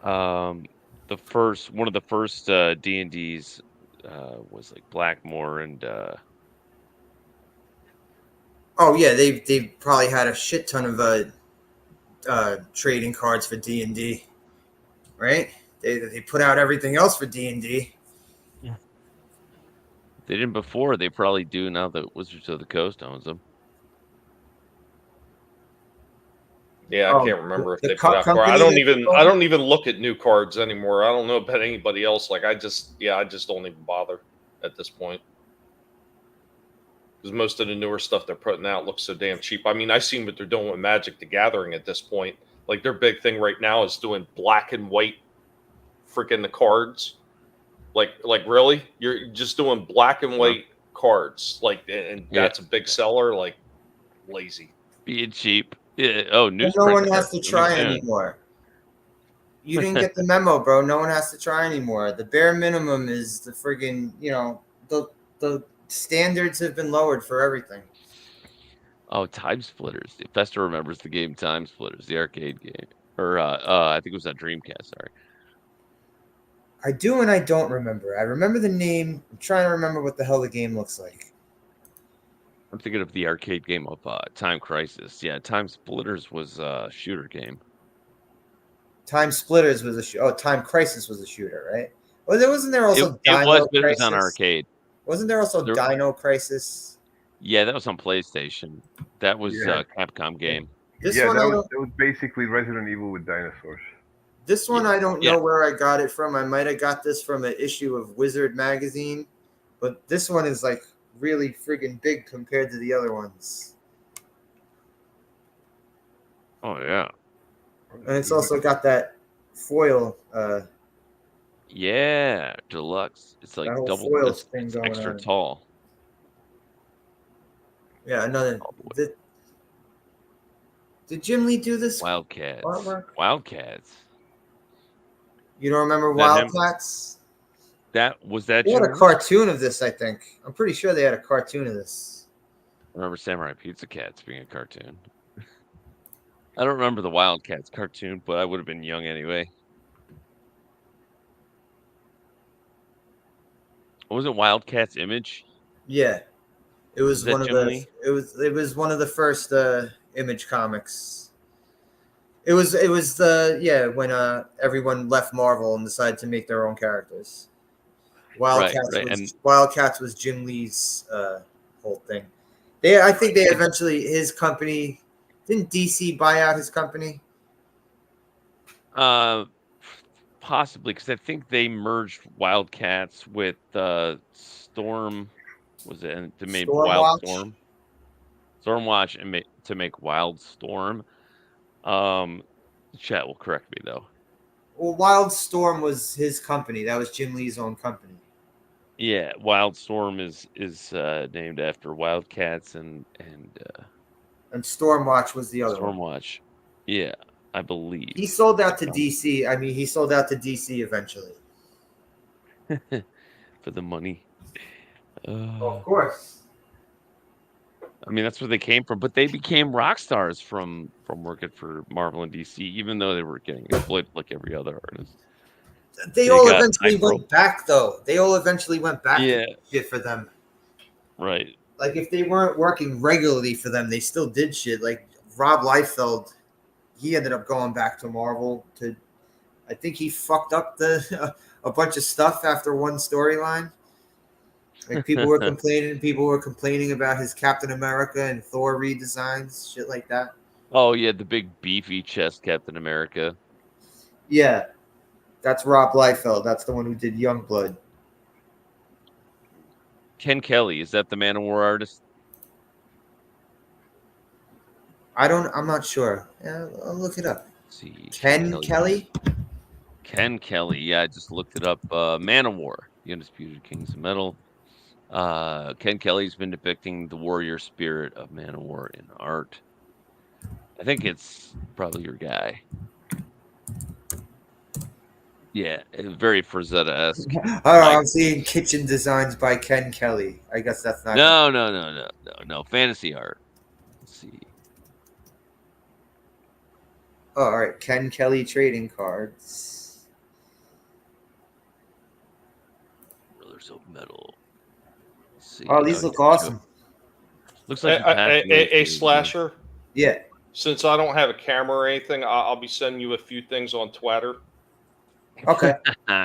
D: one of the first D&Ds was like Blackmore and
B: Oh yeah, they probably had a shit ton of trading cards for D&D, right? They put out everything else for D&D.
D: they didn't before. They probably do now that Wizards of the Coast owns them.
E: Yeah, I can't remember if they put out cards. I don't even look at new cards anymore. I don't know about anybody else. Like I just don't even bother at this point. Because most of the newer stuff they're putting out looks so damn cheap. I mean, I've seen what they're doing with Magic the Gathering at this point. Like their big thing right now is doing black and white freaking the cards. Like really? You're just doing black and white cards. Like and that's a big seller, like lazy.
D: Being cheap. Yeah. Oh,
B: no one has to try anymore. You didn't get the memo, bro. No one has to try anymore. The bare minimum is the friggin', the standards have been lowered for everything.
D: Oh, Time Splitters. If Fester remembers the game Time Splitters, the arcade game. Or I think it was on Dreamcast, sorry.
B: I do and I don't remember. I remember the name. I'm trying to remember what the hell the game looks like.
D: I'm thinking of the arcade game of Time Crisis. Yeah, Time Splitters was a shooter game.
B: Time Splitters was Time Crisis was a shooter, right? Well, wasn't there also
D: It
B: Dino
D: was, but it
B: Crisis?
D: was on arcade.
B: Wasn't there also
D: There-
B: Dino Crisis?
D: Yeah, that was on PlayStation. That was
C: Yeah.
D: a Capcom game.
B: This
C: Yeah,
B: one,
C: that was basically Resident Evil with dinosaurs.
B: this one, I don't
D: Yeah.
B: know where I got it from. I might have got this from an issue of Wizard magazine, but this one is like really friggin' big compared to the other ones,
D: Oh yeah,
B: and it's also got that foil.
D: yeah, deluxe. It's like
B: That whole
D: double.
B: foil
D: It's,
B: thing
D: it's
B: going
D: extra
B: on.
D: tall.
B: Yeah, another.
D: all the way.
B: Did Jim Lee do this
D: Wildcats.
B: artwork?
D: Wildcats.
B: You don't remember
D: That him?
B: Wildcats?
D: Was that
B: They had a
D: Jim Lee?
B: cartoon of this, I think. I'm pretty sure they had a cartoon of this.
D: I remember Samurai Pizza Cats being a cartoon. I don't remember the Wildcats cartoon, but I would have been young anyway. Was it Wildcats Image?
B: Yeah, it was
D: Is that
B: one of
D: Jim
B: the.
D: Lee?
B: It was one of the first Image comics. It was the when everyone left Marvel and decided to make their own characters. Wildcats
D: right,
B: was
D: and-
B: Wildcats was Jim Lee's whole thing. I think they eventually his company didn't DC buy out his company.
D: Possibly, because I think they merged Wildcats with Storm. Was it and to make
B: Stormwatch?
D: Wildstorm? Stormwatch and to make Wildstorm. Chat will correct me though.
B: Well, Wildstorm was his company. That was Jim Lee's own company.
D: Yeah, Wildstorm is named after Wildcats and
B: And Stormwatch was the other one.
D: Stormwatch. Yeah, I believe.
B: He sold out to DC. I mean, he sold out to DC eventually.
D: For the money.
B: Of course.
D: I mean, that's where they came from, but they became rock stars from working for Marvel and DC, even though they were getting exploited like every other artist.
B: They
D: They
B: all
D: got
B: eventually
D: Nitro.
B: went back, though. They all eventually went back
D: Yeah.
B: to shit for them.
D: Right.
B: Like, if they weren't working regularly for them, they still did shit. Like, Rob Liefeld, he ended up going back to Marvel to, I think he fucked up a bunch of stuff after one storyline. Like, people were complaining about his Captain America and Thor redesigns, shit like that.
D: Oh yeah, the big beefy chest Captain America.
B: Yeah. That's Rob Liefeld. That's the one who did Youngblood.
D: Ken Kelly, is that the Man of War artist?
B: I'm not sure. Yeah, I'll look it up.
D: Let's see.
B: Ken Kelly?
D: Ken Kelly. Yeah, I just looked it up. Man of War, the Undisputed Kings of Metal. Ken Kelly's been depicting the warrior spirit of Man of War in art. I think it's probably your guy. Yeah, very Frazetta-esque.
B: Oh, I'm seeing kitchen designs by Ken Kelly. I guess that's not.
D: No. Fantasy art. Let's see.
B: Oh, all right. Ken Kelly trading cards.
D: Brothers of Metal. Let's see.
B: Oh, these look awesome.
D: Looks like you're passing those
E: A
D: to me.
E: slasher.
B: Yeah.
E: Since I don't have a camera or anything, I'll be sending you a few things on Twitter.
B: Okay.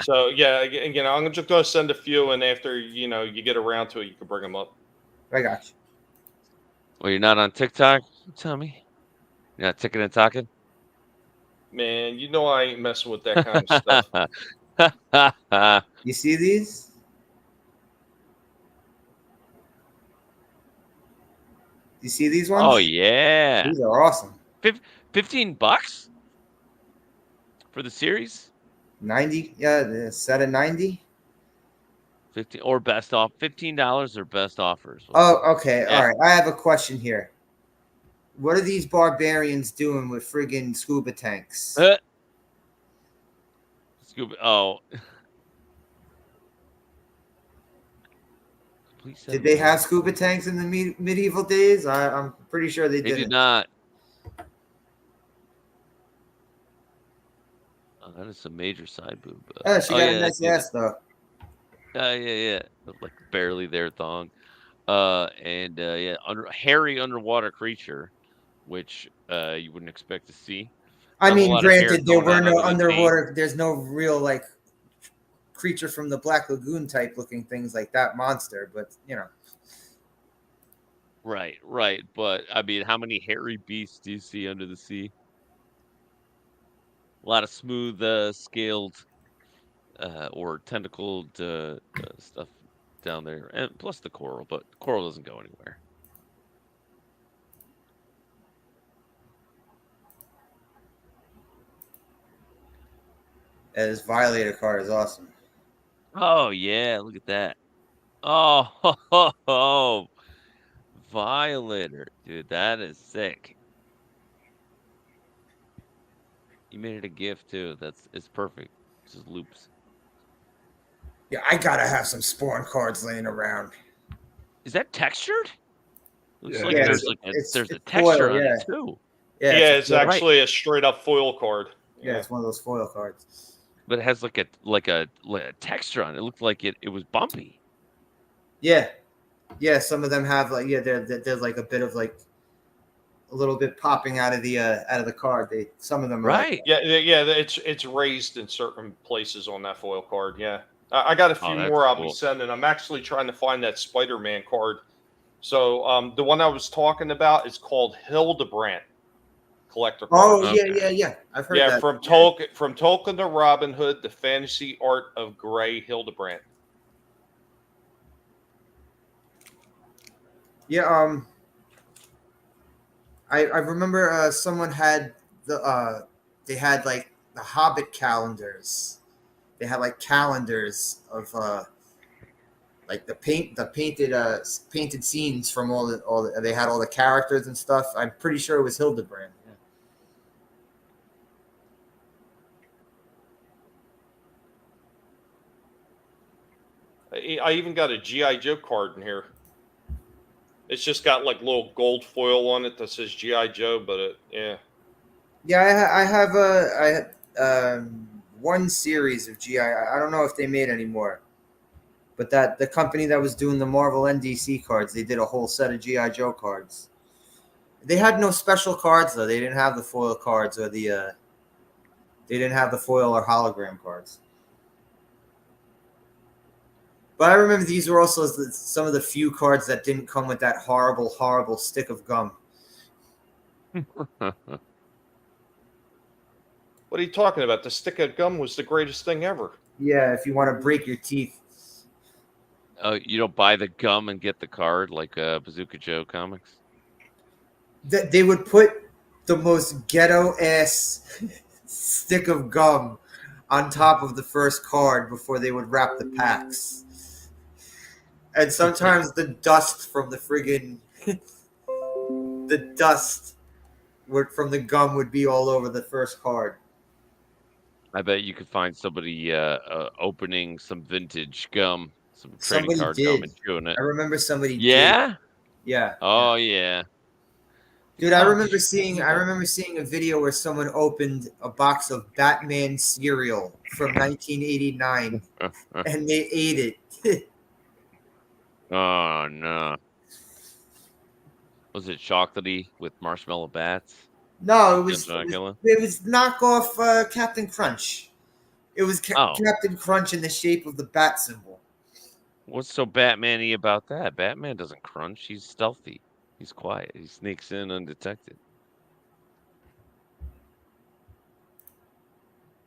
E: So yeah, I'm just gonna send a few, and after you get around to it, you can bring them up.
B: I got you.
D: Well, you're not on TikTok? Tell me. You're not ticking and talking?
E: Man, you know I ain't messing with that kind of stuff.
B: You see these? You see these ones?
D: Oh yeah.
B: These are awesome.
D: $15 for the series?
B: 90. Yeah, the set of 90.
D: 15 or best off $15 or best offers.
B: Oh, okay.
D: Yeah.
B: All right. I have a question here. What are these barbarians doing with friggin' scuba tanks?
D: Scuba. Oh. Please send
B: Did
D: me
B: they have
D: that.
B: scuba tanks in the medieval days? I'm pretty sure they
D: They
B: didn't.
D: did not. Oh, that is some major side boob.
B: Oh, she got a
D: yeah,
B: nice
D: yeah.
B: ass though.
D: Yeah. Like barely there thong. Yeah, hairy underwater creature, which you wouldn't expect to see.
B: I
D: A whole
B: mean,
D: lot of hair
B: granted, there
D: going
B: were
D: on
B: no
D: under the paint.
B: underwater. There's no real like creature from the Black Lagoon type looking things like that monster, but you know.
D: Right, right. But I mean, how many hairy beasts do you see under the sea? A lot of smooth, scaled, or tentacled stuff down there, and plus the coral. But coral doesn't go anywhere.
B: This Violator card is awesome.
D: Oh yeah, look at that. Oh, ho, ho, ho. Violator, dude, that is sick. You made it a gift too. It's perfect. It's just loops.
B: Yeah, I gotta have some Spawn cards laying around.
D: Is that textured? Looks
C: Yeah,
D: like
B: Yeah,
D: there's
B: it's
D: there's a
B: foil,
D: texture on
B: yeah.
D: it too.
B: Yeah,
E: Yeah,
B: a
E: it's
B: foil.
E: actually a straight up foil card.
B: Yeah, it's one of those foil cards.
D: But it has like a texture on it. It looked like it was bumpy.
B: Yeah, yeah. Some of them have like there's like a bit of like a little bit popping out of the card. Some of them are
D: Right.
E: Yeah, it's raised in certain places on that foil card. Yeah, I got a few
D: that's
E: more I'll
D: cool.
E: be sending. I'm actually trying to find that Spider-Man card. So the one I was talking about is called Hildebrandt collector
B: Oh
E: cards.
B: yeah. I've heard
E: Yeah,
B: that.
E: from Tolkien to Robin Hood, the fantasy art of Gray Hildebrandt.
B: Yeah. I remember someone had they had like the Hobbit calendars. They had like calendars of like the painted scenes from all the they had all the characters and stuff. I'm pretty sure it was Hildebrand.
E: I even got a GI Joe card in here. It's just got like little gold foil on it that says GI Joe, but yeah.
B: Yeah, I have one series of GI. I don't know if they made any more, but that the company that was doing the Marvel NDC cards, they did a whole set of GI Joe cards. They had no special cards though. They didn't have the foil cards or the. They didn't have the foil or hologram cards. But I remember these were also some of the few cards that didn't come with that horrible, horrible stick of gum.
E: What are you talking about? The stick of gum was the greatest thing ever.
B: Yeah, if you want to break your teeth.
D: Oh, you don't buy the gum and get the card like Bazooka Joe comics?
B: They would put the most ghetto ass stick of gum on top of the first card before they would wrap the packs. And sometimes the dust from the friggin' from the gum would be all over the first card.
D: I bet you could find somebody opening some vintage gum, some trading
B: Somebody
D: card
B: did.
D: gum, and chewing it.
B: I remember somebody
D: Yeah?
B: did. Yeah.
D: Oh yeah.
B: Dude, I remember seeing a video where someone opened a box of Batman cereal from 1989 and they ate it.
D: Oh no. Was it chocolatey with marshmallow bats?
B: No,
D: It
B: was knockoff Captain Crunch. It was Captain Crunch in the shape of the bat symbol.
D: What's so Batman-y about that? Batman doesn't crunch. He's stealthy. He's quiet. He sneaks in undetected.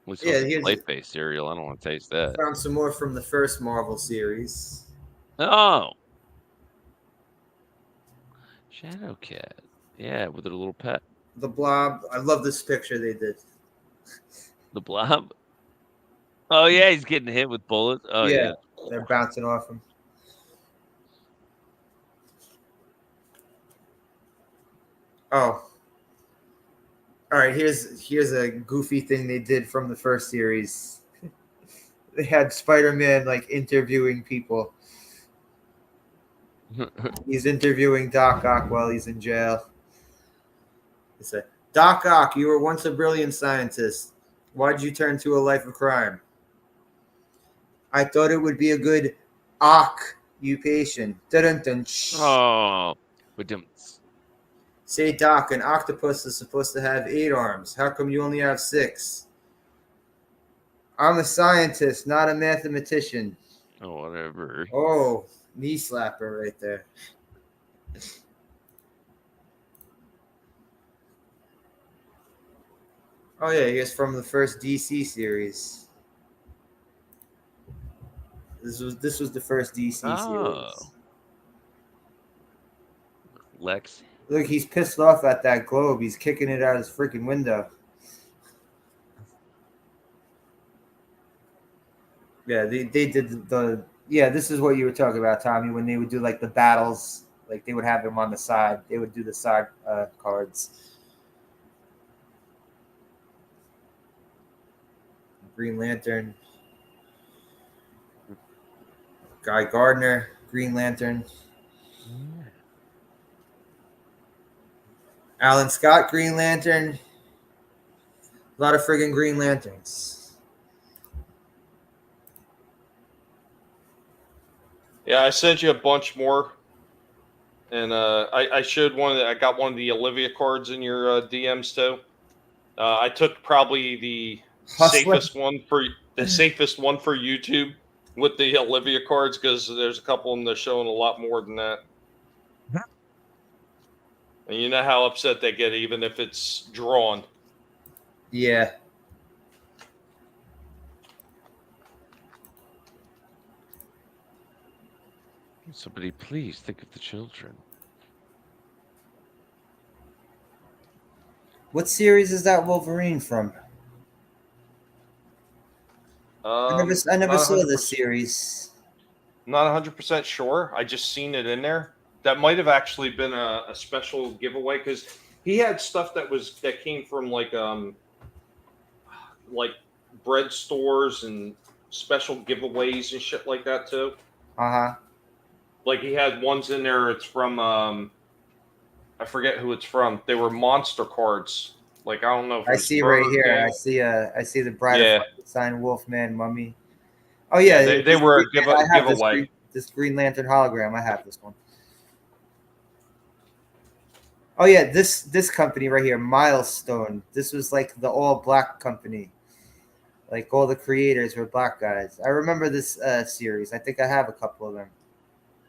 D: At least with plate-based cereal. I don't want to taste that.
B: Found some more from the first Marvel series.
D: Oh. Shadowcat. Yeah, with her little pet.
B: The Blob. I love this picture they did.
D: The Blob? Oh, yeah, he's getting hit with bullets. Oh, yeah.
B: They're bouncing off him. Oh. All right, here's a goofy thing they did from the first series. They had Spider-Man like interviewing people. He's interviewing Doc Ock while he's in jail. He said, Doc Ock, you were once a brilliant scientist. Why did you turn to a life of crime? I thought it would be a good You patient. Dun-dun-dun.
D: Oh, but
B: Say, Doc, an octopus is supposed to have 8 arms. How come you only have 6? I'm a scientist, not a mathematician.
D: oh, whatever.
B: Oh, knee slapper right there. Oh yeah, he is from the first DC series. This was the first DC
D: Oh.
B: series.
D: Lex.
B: Look, he's pissed off at that globe. He's kicking it out his freaking window. Yeah, they did the yeah. This is what you were talking about, Tommy. When they would do like the battles, like they would have them on the side. They would do the side cards. Green Lantern, Guy Gardner, Green Lantern, Alan Scott, Green Lantern. A lot of friggin' Green Lanterns.
E: Yeah, I sent you a bunch more, and I showed one. I got one of the Olivia cards in your DMs too. I took probably the
B: Hustler.
E: safest one for YouTube with the Olivia cards, because there's a couple of them that are showing a lot more than that. And you know how upset they get even if it's drawn.
B: Yeah.
D: Somebody please think of the children.
B: What series is that Wolverine from? I never
E: Not
B: saw
E: 100%.
B: this series.
E: Not 100% sure. I just seen it in there. That might have actually been a special giveaway, because he had stuff that came from like bread stores and special giveaways and shit like that too.
B: Uh-huh.
E: Like he had ones in there. It's from I forget who it's from. They were monster cards. Like I don't know if
B: I
E: it's
B: see right here.
E: Birdman.
B: I see the Bride
E: Yeah.
B: of Frankenstein, Wolfman, Mummy. Oh yeah,
E: They
B: this
E: were a
B: Green- I have
E: giveaway.
B: this Green Lantern hologram. I have this one. Oh yeah, this company right here, Milestone. This was like the all black company. Like all the creators were black guys. I remember this series. I think I have a couple of them.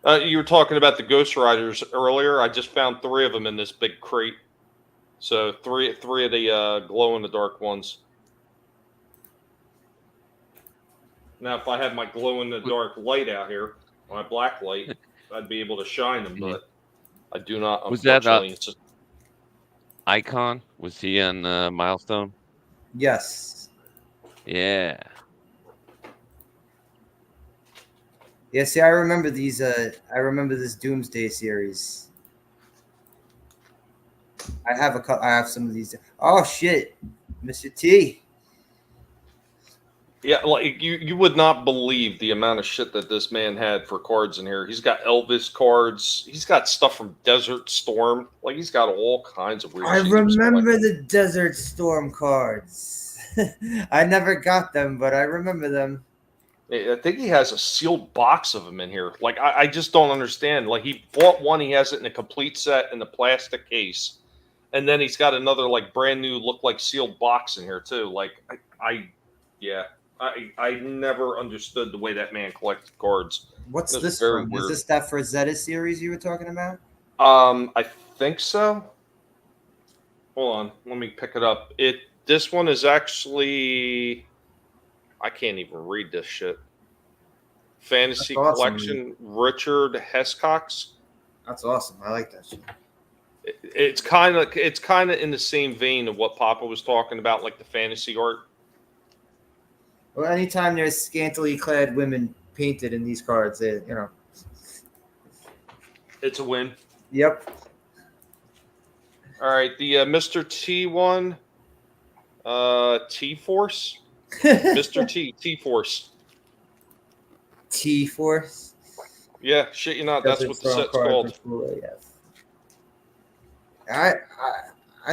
E: You were talking about the Ghost Riders earlier. I just found 3 of them in this big crate. So three of the glow in the dark ones. Now, if I had my glow in the dark light out here, my black light, I'd be able to shine them, but I do not.
D: Was that,
E: Unfortunately, it's just,
D: Icon? Was he on Milestone?
B: Yes.
D: Yeah.
B: Yeah, see, I remember these. I remember this Doomsday series. I have some of these. Oh shit, Mr. T.
E: yeah, like you would not believe the amount of shit that this man had for cards in here. He's got Elvis cards. He's got stuff from Desert Storm. Like he's got all kinds of weird.
B: I
E: shit he was
B: remember
E: collecting.
B: the Desert Storm cards. I never got them, but I remember them.
E: I think he has a sealed box of them in here. Like I just don't understand. Like he bought one, he has it in a complete set in the plastic case, and then he's got another like brand new, look like sealed box in here too. Like I never understood the way that man collected cards.
B: What's
E: That's
B: this
E: very
B: from?
E: weird.
B: Is this that Frazetta series you were talking about?
E: I think so. Hold on, let me pick it up. This one is actually, I can't even read this shit. Fantasy
B: That's awesome.
E: Collection, Richard Hescox.
B: That's awesome. I like that shit.
E: It's kind of in the same vein of what Papa was talking about, like the fantasy art.
B: Well, anytime there's scantily clad women painted in these cards,
E: It's a win.
B: Yep.
E: All right, the Mr. T one, T Force, Mr. T Force.
B: T Force.
E: Yeah, shit, you know that's what the set's called.
B: I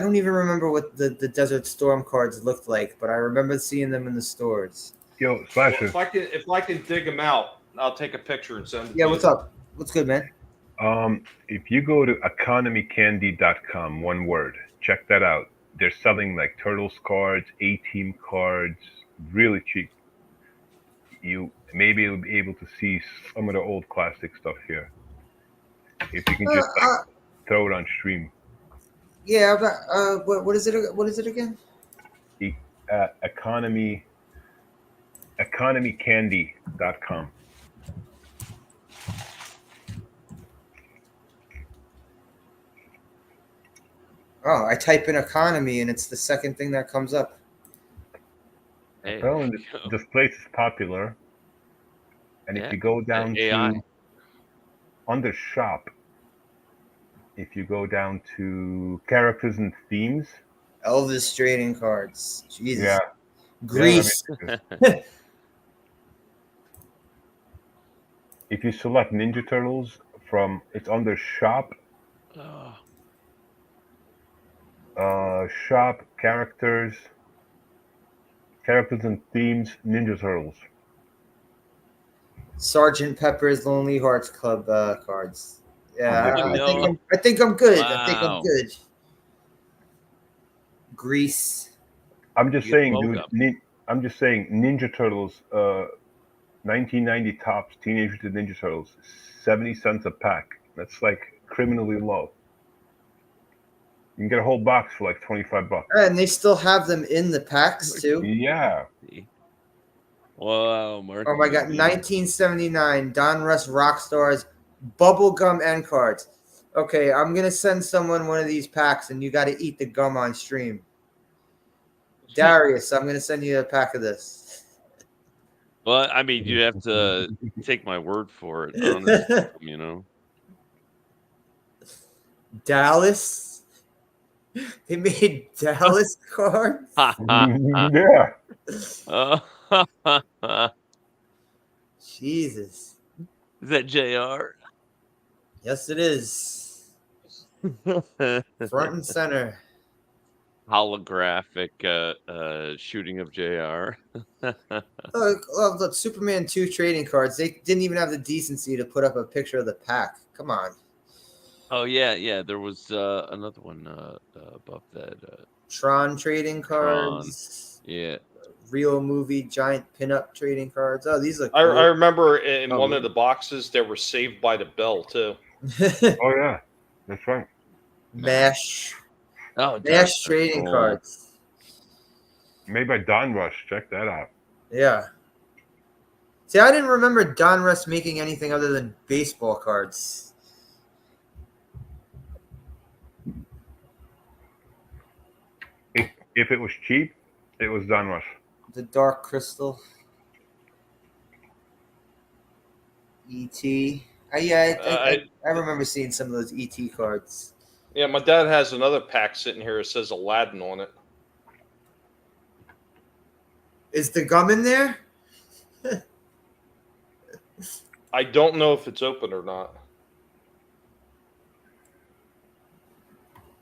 B: don't even remember what the Desert Storm cards looked like, but I remember seeing them in the stores.
C: Yo,
E: Well,
C: Slasher.
E: if I can dig them out, I'll take a picture and send it.
B: Yeah,
E: to
B: what's
E: you.
B: up? What's good, man?
C: If you go to economycandy.com, one word, check that out. They're selling like Turtles cards, A-Team cards, really cheap. You may be able to see some of the old classic stuff here. If you can just like throw it on stream.
B: Yeah, what is it? What is it again?
C: Economycandy.com.
B: Oh, I type in economy and it's the second thing that comes up.
D: Hey,
C: Apparently, this place is popular. And if
D: Yeah,
C: you go down
D: AI.
C: to under shop, if you go down to characters and themes,
B: Elvis trading cards. Jesus.
C: yeah,
B: Greece.
C: yeah, I mean, if you select Ninja Turtles from, it's under shop,
D: Oh,
C: shop characters and themes, Ninja Turtles.
B: Sergeant Pepper's Lonely Hearts Club cards. Yeah,
C: Oh,
B: I think I'm good. I think I'm
D: Wow.
B: good. Greece.
C: I'm just
D: You get the
C: saying, dude.
D: logo.
C: I'm just saying, Ninja Turtles, 1990 tops, Teenage Mutant Ninja Turtles, 70 cents a pack. That's like criminally low. You can get a whole box for like $25.
B: And they still have them in the packs too.
C: Yeah.
D: Wow, Mark.
B: Oh my god, 1979 Don Russ Rockstars bubblegum end cards. Okay, I'm gonna send someone one of these packs and you gotta eat the gum on stream. Darius, I'm gonna send you a pack of this.
D: Well, I mean, you have to take my word for it. Honestly, you know.
B: Dallas. They made Dallas cards.
C: Yeah.
B: Jesus.
D: Is that JR?
B: Yes, it is. Front and center.
D: Holographic shooting of JR.
B: Look, Superman 2 trading cards. They didn't even have the decency to put up a picture of the pack. Come on.
D: Oh yeah. There was another one above that.
B: Tron trading cards.
D: Yeah.
B: Real movie giant pinup trading cards. Oh, these look
E: I
B: cool.
E: remember in
D: Oh,
E: one
D: really?
E: of the boxes there were Saved by the Bell too.
C: Oh yeah, that's right.
B: Mash.
D: Oh,
B: Mash trading cards.
C: Made by Don Rush. Check that out.
B: Yeah. See, I didn't remember Don Russ making anything other than baseball cards.
C: If it was cheap, it was Don Rush.
B: The Dark Crystal. E.T. I remember seeing some of those E.T. cards.
E: Yeah, my dad has another pack sitting here that says Aladdin on it.
B: Is the gum in there?
E: I don't know if it's open or not.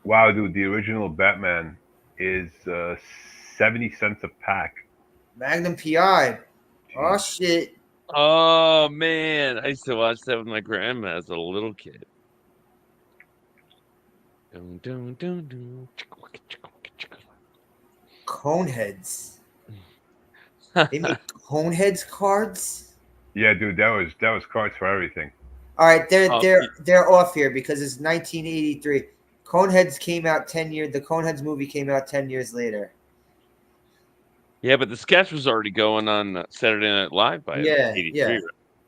C: Wow, dude, the original Batman is 70 cents a pack.
B: Magnum PI. Oh, shit.
D: Oh man, I used to watch that with my grandma as a little kid.
B: Coneheads. They make Coneheads cards?
C: Yeah, dude, that was cards for everything.
B: All right,
D: Oh,
B: they're off here because it's 1983. Coneheads came out 10 years. The Coneheads movie came out 10 years later.
D: Yeah, but the sketch was already going on Saturday Night Live by
B: Yeah,
D: 83.
B: yeah.
D: Right?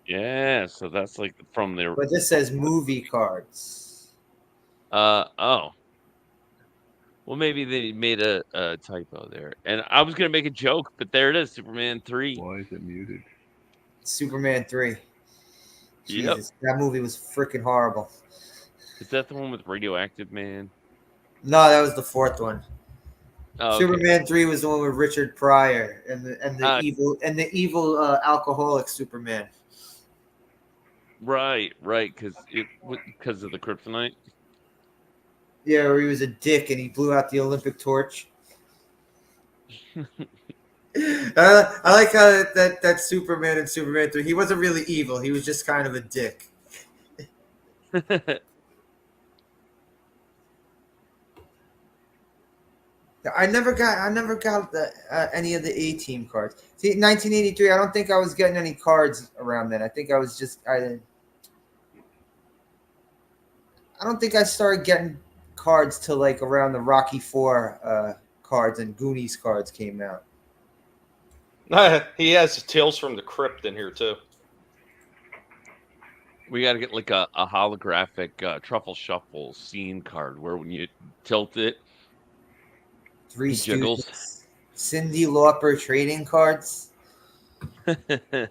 D: Yeah, so that's like from their.
B: But this says movie cards.
D: Oh. Well, maybe they made a typo there. And I was going to make a joke, but there it is, Superman 3.
C: Why is it muted?
B: Superman 3.
D: Yep.
B: Jesus, that movie was freaking horrible.
D: Is that the one with Radioactive Man?
B: No, that was the fourth one.
D: Oh, okay.
B: Superman 3 was the one with Richard Pryor and the evil alcoholic Superman.
D: Right, because of the kryptonite.
B: Yeah, where he was a dick and he blew out the Olympic torch. I like how that Superman and Superman 3, he wasn't really evil. He was just kind of a dick. I never got the any of the A-Team cards. See, 1983, I don't think I was getting any cards around then. I think I was just I don't think I started getting cards till like around the Rocky 4 cards and Goonies cards came out.
E: He has Tales from the Crypt in here too.
D: We got to get like a holographic Truffle Shuffle scene card where when you tilt it,
B: Three
D: it jiggles.
B: Stooges, Cyndi Lauper trading cards. Yeah,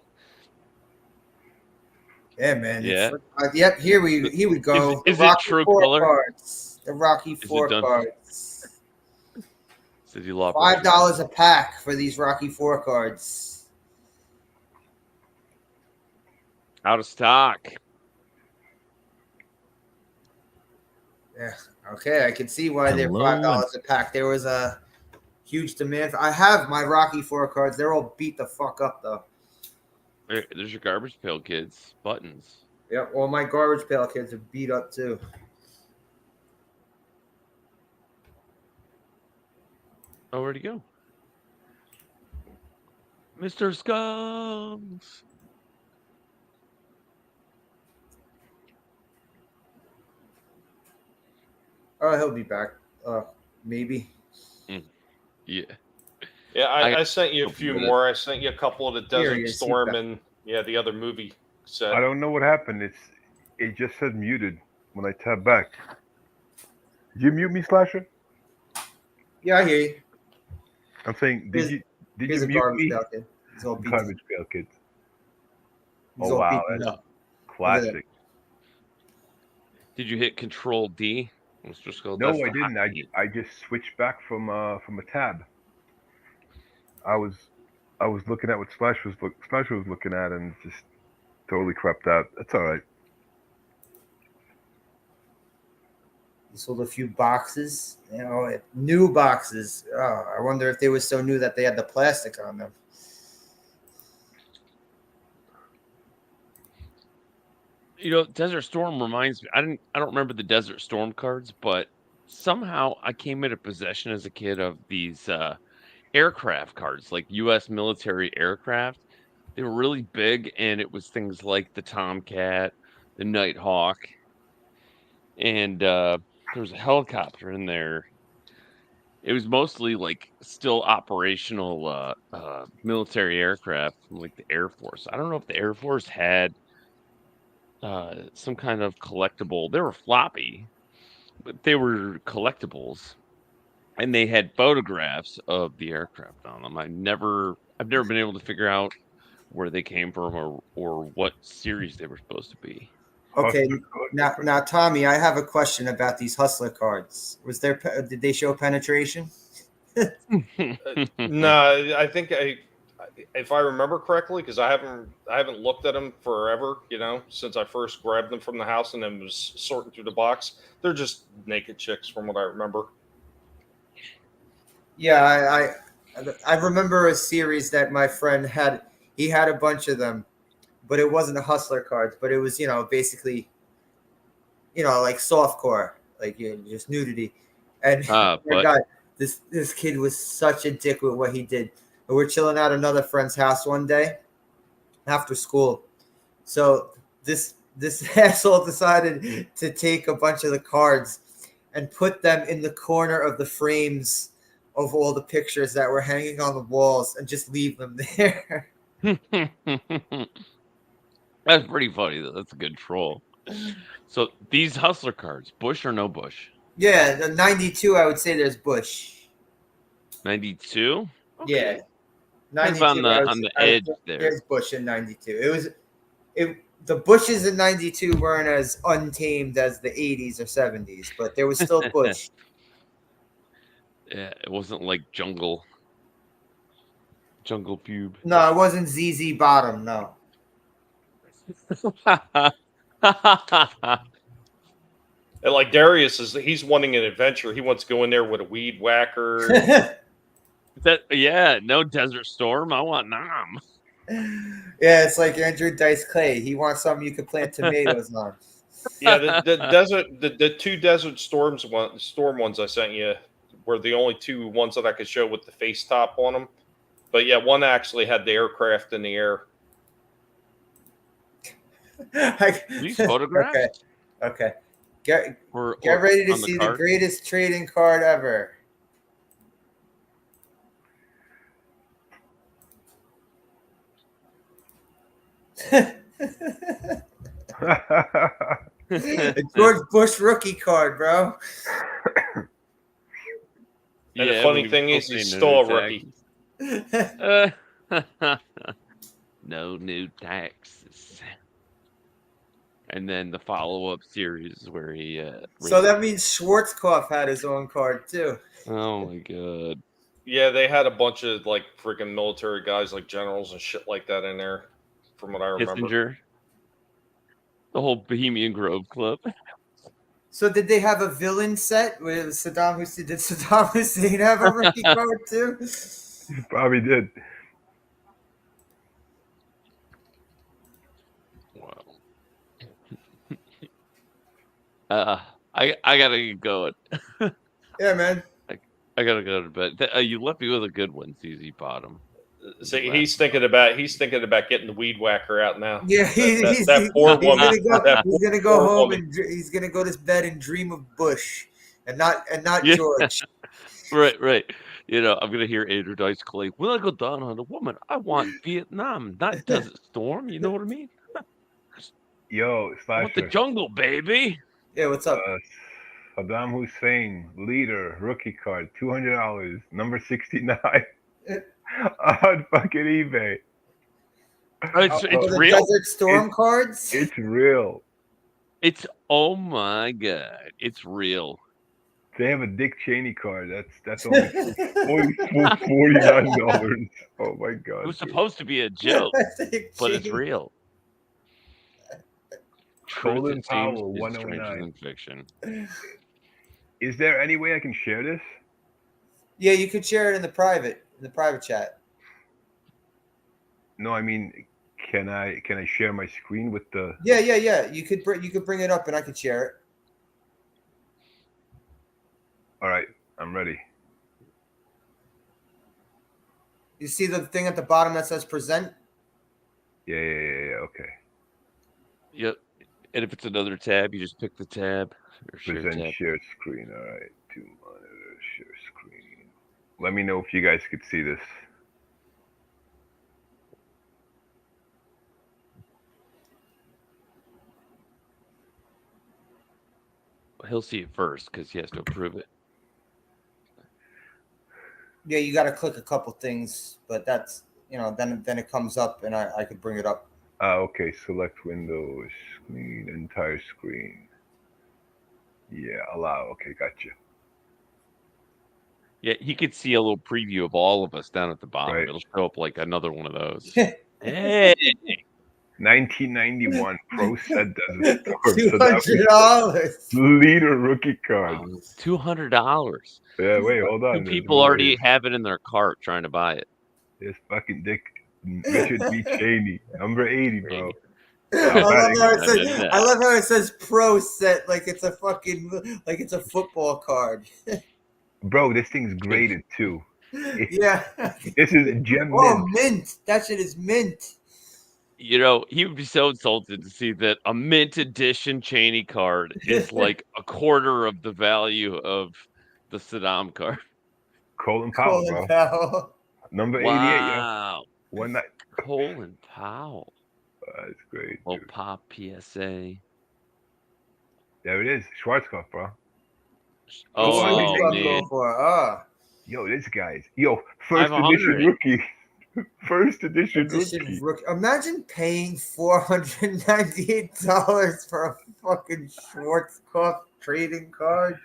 B: man.
D: Yeah.
B: Yep. Here we go.
D: Is
B: The
D: it
B: Rocky
D: true
B: 4
D: color?
B: cards. The Rocky
D: it
B: 4
D: done?
B: cards.
D: Cyndi Lauper.
B: $5 a pack for these Rocky 4 cards.
D: Out of stock.
B: Yeah. Okay, I can see why they're
G: Hello.
B: $5 a pack. There was a huge demand. I have my Rocky 4 cards. They're all beat the fuck up though.
D: There's your Garbage Pail Kids buttons.
B: Yep. All my Garbage Pail Kids are beat up too.
D: Oh, where'd he go? Mr. Scums.
B: Oh, he'll be back. Maybe.
D: Yeah.
E: Yeah, I sent you a few
D: with it.
E: more. I sent you a couple of the
B: Here he
E: Desert
B: is.
E: Storm and the other movie set.
C: I don't know what happened. It just said muted when I tapped back. Did you mute me, Slasher?
B: Yeah, I hear you.
C: I'm saying, did
B: Here's
C: you
B: a
C: mute
B: Garbage
C: me?
B: Pail Kid. He's all beat.
C: Garbage Pail Kids.
B: He's
C: Oh,
B: all
C: wow,
B: beaten
C: that's
B: up.
C: classic.
D: Did you hit Control D? Mr. Skull?
C: No,
D: That's
C: I
D: the
C: didn't.
D: hotkey.
C: I just switched back from a tab. I was looking at what Slasher was looking at and just totally crapped out. That's all right.
B: He sold a few boxes, new boxes. Oh, I wonder if they were so new that they had the plastic on them.
D: You know, Desert Storm reminds me. I don't remember the Desert Storm cards, but somehow I came into possession as a kid of these aircraft cards, like U.S. military aircraft. They were really big, and it was things like the Tomcat, the Nighthawk, and there was a helicopter in there. It was mostly like still operational military aircraft from like the Air Force. I don't know if the Air Force had some kind of collectible. They were floppy, but they were collectibles, and they had photographs of the aircraft on them. I've never been able to figure out where they came from or what series they were supposed to be.
B: Okay,
C: Hustler
B: now, Tommy, I have a question about these Hustler cards. Did they show penetration?
E: No, I think if I remember correctly, because I haven't looked at them forever, since I first grabbed them from the house and then was sorting through the box. They're just naked chicks, from what I remember.
B: Yeah, I remember a series that my friend had. He had a bunch of them, but it wasn't a Hustler cards. But it was, basically, like softcore, like just nudity. And
D: but
B: God, this kid was such a dick with what he did. And we're chilling at another friend's house one day after school. So this asshole decided to take a bunch of the cards and put them in the corner of the frames of all the pictures that were hanging on the walls and just leave them there.
D: that's pretty funny though. That's a good troll. So these Hustler cards, Bush or no Bush?
B: Yeah, the 92, I would say there's Bush.
D: 92?
B: Yeah.
D: Kind of
B: 92,
D: on the edge there.
B: There's Bush in 92. The Bushes in 92 weren't as untamed as the 80s or 70s, but there was still Bush.
D: Yeah, it wasn't like Jungle Pube.
B: No, it wasn't ZZ Bottom, no.
E: And like Darius he's wanting an adventure. He wants to go in there with a weed whacker.
D: No Desert Storm. I want Nam.
B: Yeah, it's like Andrew Dice Clay. He wants something you can plant tomatoes on.
E: Yeah, the two storm ones I sent you were the only two ones that I could show with the face top on them. But yeah, one actually had the aircraft in the air.
D: These photographs?
B: Okay. Get
D: Or
B: ready to
D: on
B: see the
D: card?
B: greatest trading card ever. A George Bush rookie card, bro.
E: And the
D: when
E: funny
D: he was
E: thing is,
D: still
E: he's
D: paying
E: still a
D: no
E: rookie.
D: taxes. No new taxes. And then the follow-up series where he
B: So that means Schwarzkopf had his own card too.
D: oh my god.
E: Yeah, they had a bunch of like freaking military guys, like generals and shit like that in there, from what I remember.
D: Kissinger. The whole Bohemian Grove Club.
B: So did they have a villain set with Saddam Hussein? Did Saddam Hussein have a rookie card too?
C: Probably did.
D: Wow. I gotta get going.
B: Yeah, man.
D: I gotta go to bed. You left me with a good one, CZ Bottom.
E: See, he's thinking about getting the weed whacker out now.
B: Yeah,
E: That poor woman.
B: He's gonna go
E: poor
B: home
E: woman.
B: and he's gonna go to bed and dream of Bush and not
D: Yeah.
B: George.
D: Right. You know, I'm gonna hear Andrew Dice Clay. When I go down on a woman, I want Vietnam, not Desert Storm. You know what I mean?
C: Yo,
D: I want the
C: Slasher.
D: jungle, baby.
B: Yeah, what's up?
C: Saddam Hussein, leader, rookie card, $200, number 69 on fucking eBay.
D: It's
B: the
D: real.
B: Desert Storm cards?
C: It's real.
D: It's oh my god, it's real.
C: They have a Dick Cheney card. That's only $49. Oh my god.
D: It was
C: dude.
D: supposed to be a joke, but it's real. Truth,
C: Colin
D: it seems,
C: Powell,
D: is stranger
C: 109.
D: than fiction.
C: Is there any way I can share this?
B: Yeah, you could share it in the private chat.
C: No, I mean, can I share my screen with the?
B: Yeah. You could bring it up and I could share it.
C: All right, I'm ready.
B: You see the thing at the bottom that says present?
C: Yeah. Okay.
D: Yep. And if it's another tab, you just pick the tab or share
C: Present
D: tab.
C: share screen. All right, to monitor share screen. Let me know if you guys could see this.
D: He'll see it first because he has to approve it.
B: Yeah, you got to click a couple things, but that's then it comes up and I could bring it up.
C: Okay, select Windows, screen, entire screen. Yeah, allow. Okay, gotcha.
D: Yeah, he could see a little preview of all of us down at the bottom.
C: Right.
D: It'll show up like another one of those. Hey,
C: 1991 Pro Set Desert Storm. So that was
B: $200.
C: leader rookie card.
D: $200.
C: Yeah, wait, hold on.
D: Two
C: There's
D: people
C: more
D: already
C: here.
D: have it in their cart trying to buy it.
C: There's fucking Dick Richard B. Cheney, number 80, bro.
B: I love how it says pro set like it's a football card.
C: Bro, this thing's graded too.
B: Yeah.
C: This is gem
B: Oh,
C: mint.
B: mint. That shit is mint.
D: You know, he would be so insulted to see that a mint edition Cheney card is like a quarter of the value of the Saddam card.
C: Colin Powell,
B: Colin
C: bro.
B: Powell.
C: Number 88, yo.
D: Wow.
C: One night.
D: Colin Powell.
C: That's great.
D: Little
C: Dude.
D: pop PSA.
C: There it is. Schwarzkopf, bro.
D: Oh,
C: what did you
D: man.
B: Go for?
C: Yo, this guy's. Yo, first edition
D: 500.
C: rookie. First edition rookie.
B: Imagine paying $498 for a fucking Schwarzkopf trading card.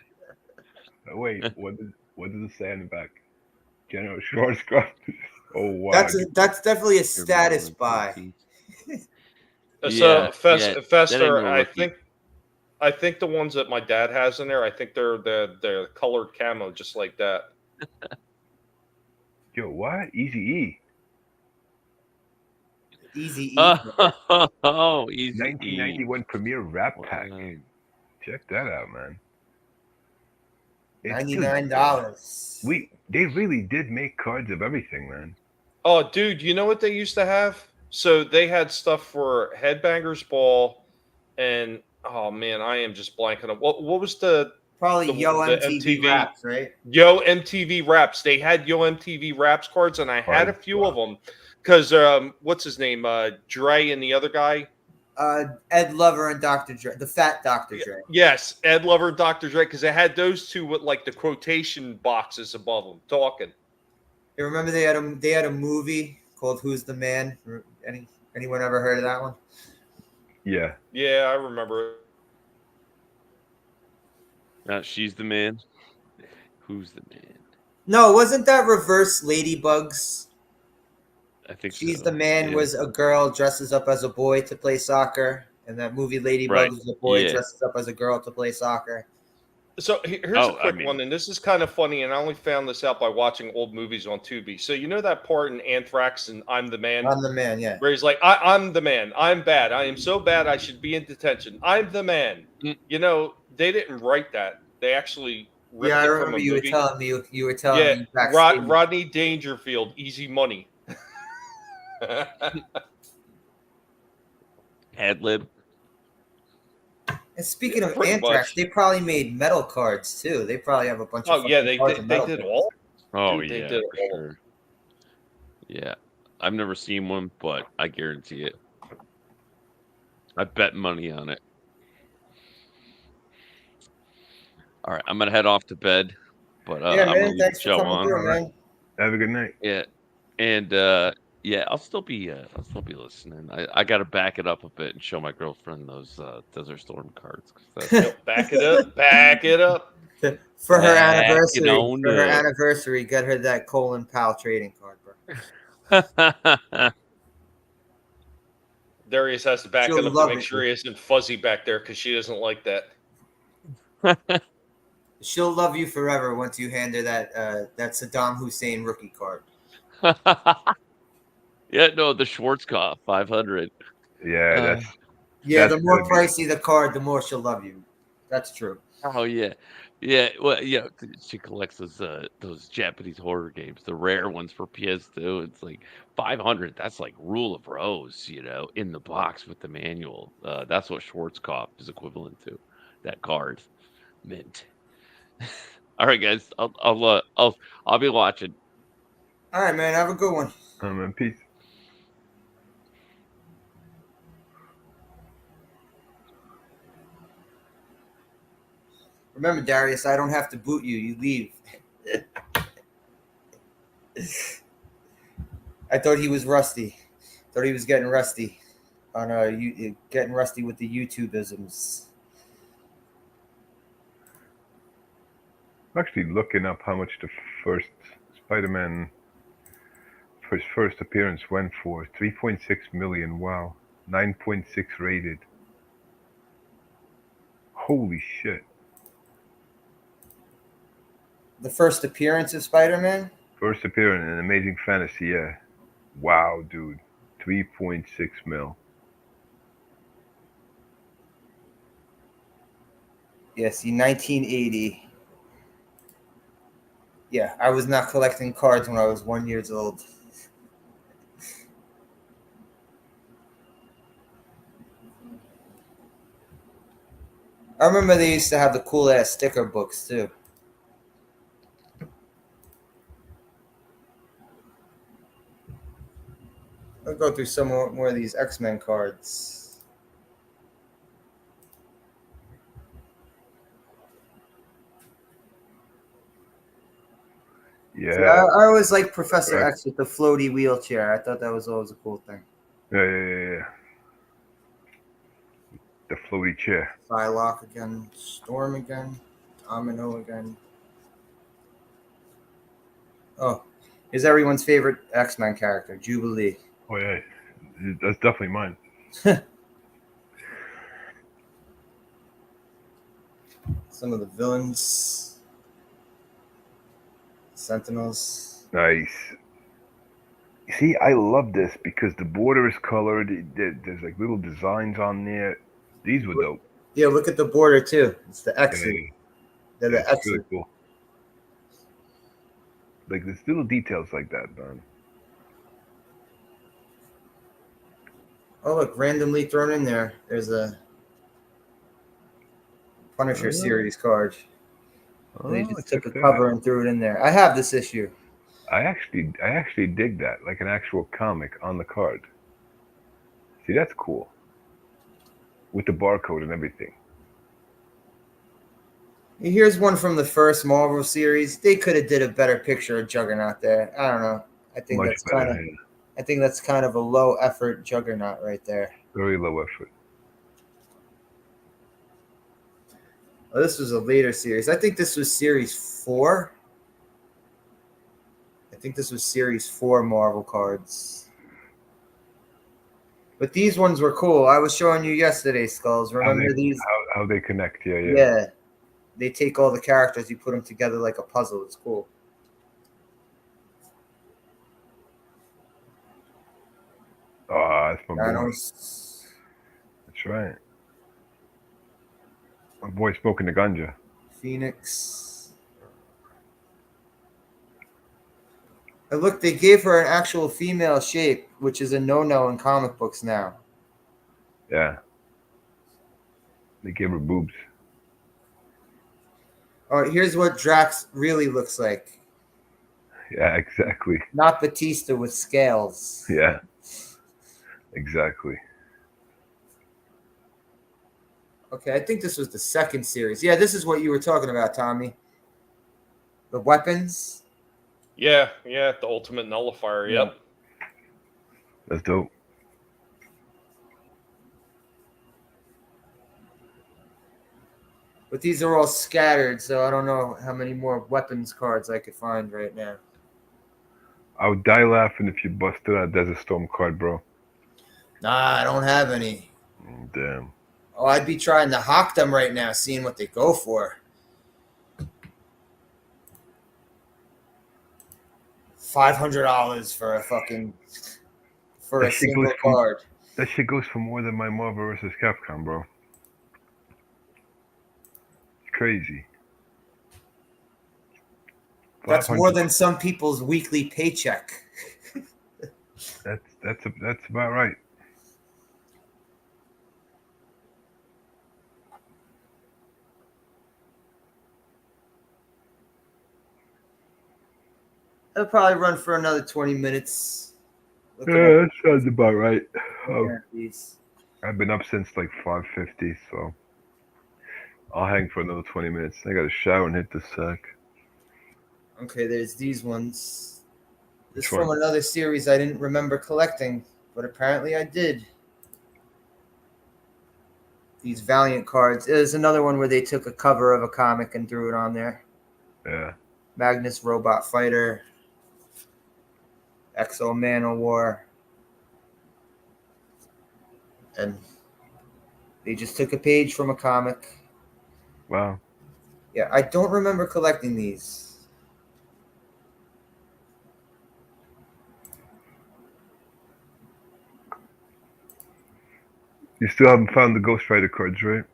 C: Oh, wait, what does it say on the back? General Schwarzkopf. Oh wow.
B: That's definitely a status buy.
E: So
D: Yeah,
E: Fester,
D: that ain't no
E: I think the ones that my dad has in there, I think they're colored camo, just like that.
C: Yo, what? Easy E.
B: Easy E.
D: Oh, easy.
C: 1991 Premier Rap
D: Wow.
C: Pack. Check that out, man. It's
B: $99.
C: they really did make cards of everything, man.
E: Oh, dude, you know what they used to have? So they had stuff for Headbangers Ball, and oh man, I am just blanking on what was
B: Probably Yo
E: the
B: MTV Raps, right?
E: Yo MTV Raps. They had Yo MTV Raps cards, and I had a
C: Cards,
E: few
C: wow.
E: of them because what's his name? Dre and the other guy.
B: Ed Lover and Dr. Dre, the fat Dr. Dre.
E: Yes, Ed Lover, Dr. Dre, because they had those two with like the quotation boxes above them talking.
B: You remember they had a movie called Who's the Man? Anyone ever heard of that one?
C: Yeah.
E: Yeah, I remember it.
D: She's the man. Who's the man?
B: No, wasn't that reverse Ladybugs?
D: I think
B: She's
D: so.
B: the man
D: Yeah.
B: was a girl dresses up as a boy to play soccer, and that movie Ladybugs
D: Right.
B: was a boy
D: Yeah.
B: dresses up as a girl to play soccer.
E: So here's
D: Oh,
E: a
D: I
E: quick
D: mean-
E: one, and this is kind of funny, and I only found this out by watching old movies on Tubi. So you know that part in Anthrax and I'm the Man?
B: I'm the man, yeah.
E: Where he's like, I'm the man. I'm bad. I am so bad I should be in detention. I'm the man.
D: Mm.
E: You know, they didn't write that. They actually ripped
B: Yeah, I
E: it from
B: remember
E: a
B: you were
E: movie.
B: telling me you were telling me
E: Yeah,
B: backstage.
E: Rodney Dangerfield, Easy Money.
D: Ad lib.
B: And speaking of
E: Pretty
B: Anthrax,
E: much.
B: they probably made metal cards too. They probably have a bunch of
E: Oh yeah,
B: fucking
E: they
B: cards
E: did.
B: of
E: They
B: metal
E: did
B: cards.
E: all.
D: Oh
E: Dude, they
D: yeah,
E: did
D: for
E: all.
D: sure. Yeah, I've never seen one, but I guarantee it. I bet money on it. All right, I'm gonna head off to bed, but
B: Yeah,
D: I'm gonna
B: man.
D: leave
B: Thanks
D: the
B: for
D: show
B: coming
D: on.
B: through, man.
C: Have a good night.
D: Yeah, and yeah, I'll still be listening. I got to back it up a bit and show my girlfriend those Desert Storm cards. 'Cause that's-
E: Yep, back it up. Back it up.
B: For her
D: Back it
B: anniversary,
D: on
B: for her
D: up.
B: anniversary, get her that Colin Powell trading card, bro.
E: Darius has to back
B: She'll
E: it up to
B: love
E: make
B: it.
E: sure he isn't fuzzy back there because she doesn't like that.
B: She'll love you forever once you hand her that Saddam Hussein rookie card.
D: Yeah, no, the Schwarzkopf 500.
C: Yeah, that's
B: Yeah,
C: That's
B: the more
C: gonna be-
B: pricey the card, the more she'll love you. That's true.
D: Oh yeah, yeah. Well, yeah, she collects those Japanese horror games, the rare ones for PS2. It's like 500. That's like Rule of Rose, in the box with the manual. That's what Schwarzkopf is equivalent to. That card, mint. All right, guys. I'll be watching.
B: All right, man. Have a good one.
C: in peace.
B: Remember, Darius, I don't have to boot you. You leave. I thought he was rusty. Thought he was getting rusty on getting rusty with the YouTubeisms.
C: I'm actually looking up how much the first Spider-Man for his first appearance went for. 3.6 million. Wow. 9.6 rated. Holy shit.
B: The first appearance of Spider-Man?
C: First appearance in Amazing Fantasy, yeah. Wow, dude. 3.6 mil.
B: Yeah, see, 1980. Yeah, I was not collecting cards when I was 1 year old. I remember they used to have the cool ass sticker books too. I'll go through some more of these X-Men cards.
C: Yeah.
B: See, I always liked Professor
C: Right.
B: X with the floaty wheelchair. I thought that was always a cool thing.
C: Yeah. The floaty chair.
B: Psylocke again, Storm again, Domino again. Oh, here's everyone's favorite X-Men character, Jubilee.
C: Oh yeah. That's definitely mine.
B: Some of the villains, Sentinels.
C: Nice. See, I love this because the border is colored. There's like little designs on there. These were dope.
B: Yeah, look at the border too. It's the X's.
C: Yeah,
B: They're
C: yeah,
B: the
C: it's really
B: X's.
C: cool. Like there's little details like that, man.
B: Oh, look, randomly thrown in there. There's a Punisher
C: Oh.
B: series card. And they
C: Oh,
B: just took a
C: check that
B: cover
C: out.
B: and threw it in there. I have this issue.
C: I actually dig that, like an actual comic on the card. See, that's cool. With the barcode and everything.
B: Here's one from the first Marvel series. They could have did a better picture of Juggernaut there. I don't know. I think
C: Much
B: that's
C: better.
B: kind of.
C: Yeah.
B: I think that's kind of a low effort Juggernaut right there.
C: Very low effort.
B: Oh, this was a later series. I think this was series 4. I think this was series 4 Marvel cards. But these ones were cool. I was showing you yesterday, Skulls. Remember these?
C: How they connect? Yeah.
B: Yeah. They take all the characters, you put them together like a puzzle. It's cool.
C: Oh, that's my boy.
B: Thanos.
C: That's right. My boy smoking the ganja.
B: Phoenix. And look, they gave her an actual female shape, which is a no-no in comic books now.
C: Yeah. They gave her boobs.
B: All right, here's what Drax really looks like.
C: Yeah, exactly.
B: Not Batista with scales.
C: Yeah. Exactly.
B: Okay, I think this was the second series. Yeah, this is what you were talking about, Tommy. The weapons.
E: Yeah, the ultimate nullifier.
B: Yeah.
E: Yep.
C: That's dope.
B: But these are all scattered, so I don't know how many more weapons cards I could find right now.
C: I would die laughing if you busted out a Desert Storm card, bro.
B: Nah, I don't have any.
C: Damn.
B: Oh, I'd be trying to hawk them right now, seeing what they go for. $500 for a
C: That shit
B: single
C: goes for-
B: card.
C: That shit goes for more than my Marvel vs. Capcom, bro. It's crazy.
B: That's
C: 500
B: more than some people's weekly paycheck.
C: That's about right.
B: It'll probably run for another 20 minutes. Looking
C: Yeah,
B: at-
C: that sounds about right.
B: looking at these.
C: I've been up since like 5:50, so I'll hang for another 20 minutes. I got to shower and hit the sack.
B: Okay, there's these ones. This is
C: Which
B: from
C: one?
B: another series I didn't remember collecting, but apparently I did. These Valiant cards. There's another one where they took a cover of a comic and threw it on there.
C: Yeah.
B: Magnus Robot Fighter. Exo Manowar. And they just took a page from a comic.
C: Wow.
B: Yeah, I don't remember collecting these.
C: You still haven't found the Ghost Rider cards, right?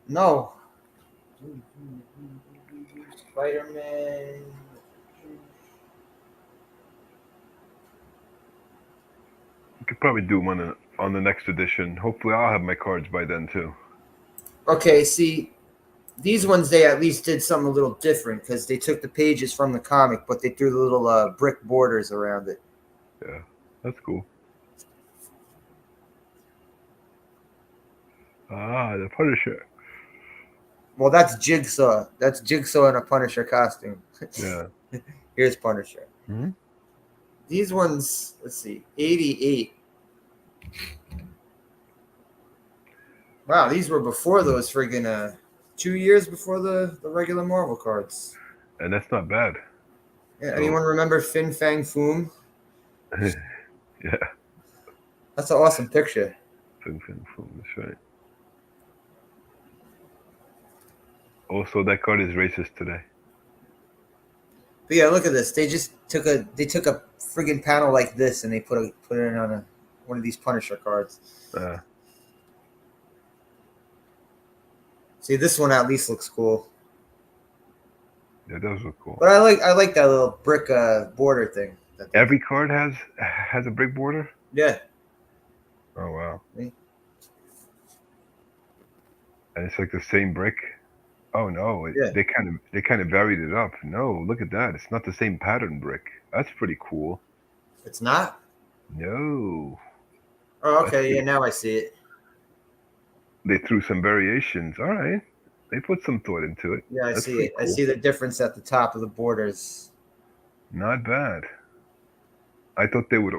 B: No. Spider-Man.
C: You could probably do one on the next edition. Hopefully, I'll have my cards by then too.
B: Okay, see, these ones they at least did something a little different because they took the pages from the comic, but they threw the little brick borders around it.
C: Yeah, that's cool. Ah, the Punisher.
B: Well, that's Jigsaw. That's Jigsaw in a Punisher costume.
C: Yeah.
B: Here's Punisher.
C: Mhm.
B: These ones, let's see, 88. Wow, these were before those friggin' 2 years before the regular Marvel cards.
C: And that's not bad.
B: Yeah, anyone remember Fin Fang Foom?
C: Yeah.
B: That's an awesome picture.
C: That's right. Also, that card is racist today.
B: But yeah, look at this. They took a friggin' panel like this and they put it on one of these Punisher cards. See, this one at least looks cool.
C: That does look cool.
B: But I like that little brick border thing.
C: Every card has a brick border?
B: Yeah.
C: Oh wow.
B: See?
C: And it's like the same brick. Oh no,
B: Yeah.
C: they kind of varied it up. No, look at that. It's not the same pattern brick. That's pretty cool.
B: It's not?
C: No.
B: Oh, okay. Yeah, now I see it.
C: They threw some variations. All right. They put some thought into it.
B: Yeah, I
C: That's
B: see
C: pretty
B: it. I
C: cool.
B: see the difference at the top of the borders.
C: Not bad. I thought they would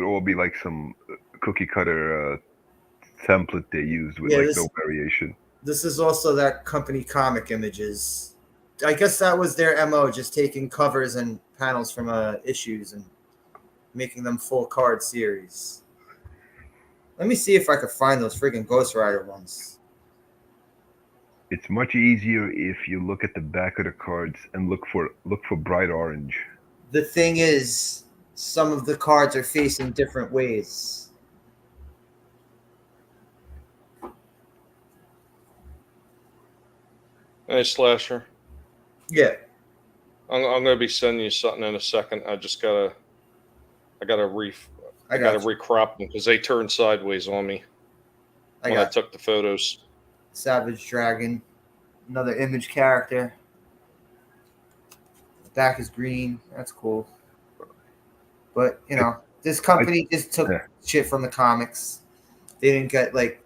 C: all be like some cookie cutter template they used with no variation.
B: This is also that company Comic Images. I guess that was their MO, just taking covers and panels from issues and making them full card series. Let me see if I could find those freaking Ghost Rider ones.
C: It's much easier if you look at the back of the cards and look for bright orange.
B: The thing is, some of the cards are facing different ways.
E: Hey, Slasher.
B: Yeah.
E: I'm gonna be sending you something in a second. I gotta recrop them because they turned sideways on me when I took the photos.
B: Savage Dragon, another Image character. The back is green. That's cool. But this company just took shit from the comics. They didn't get like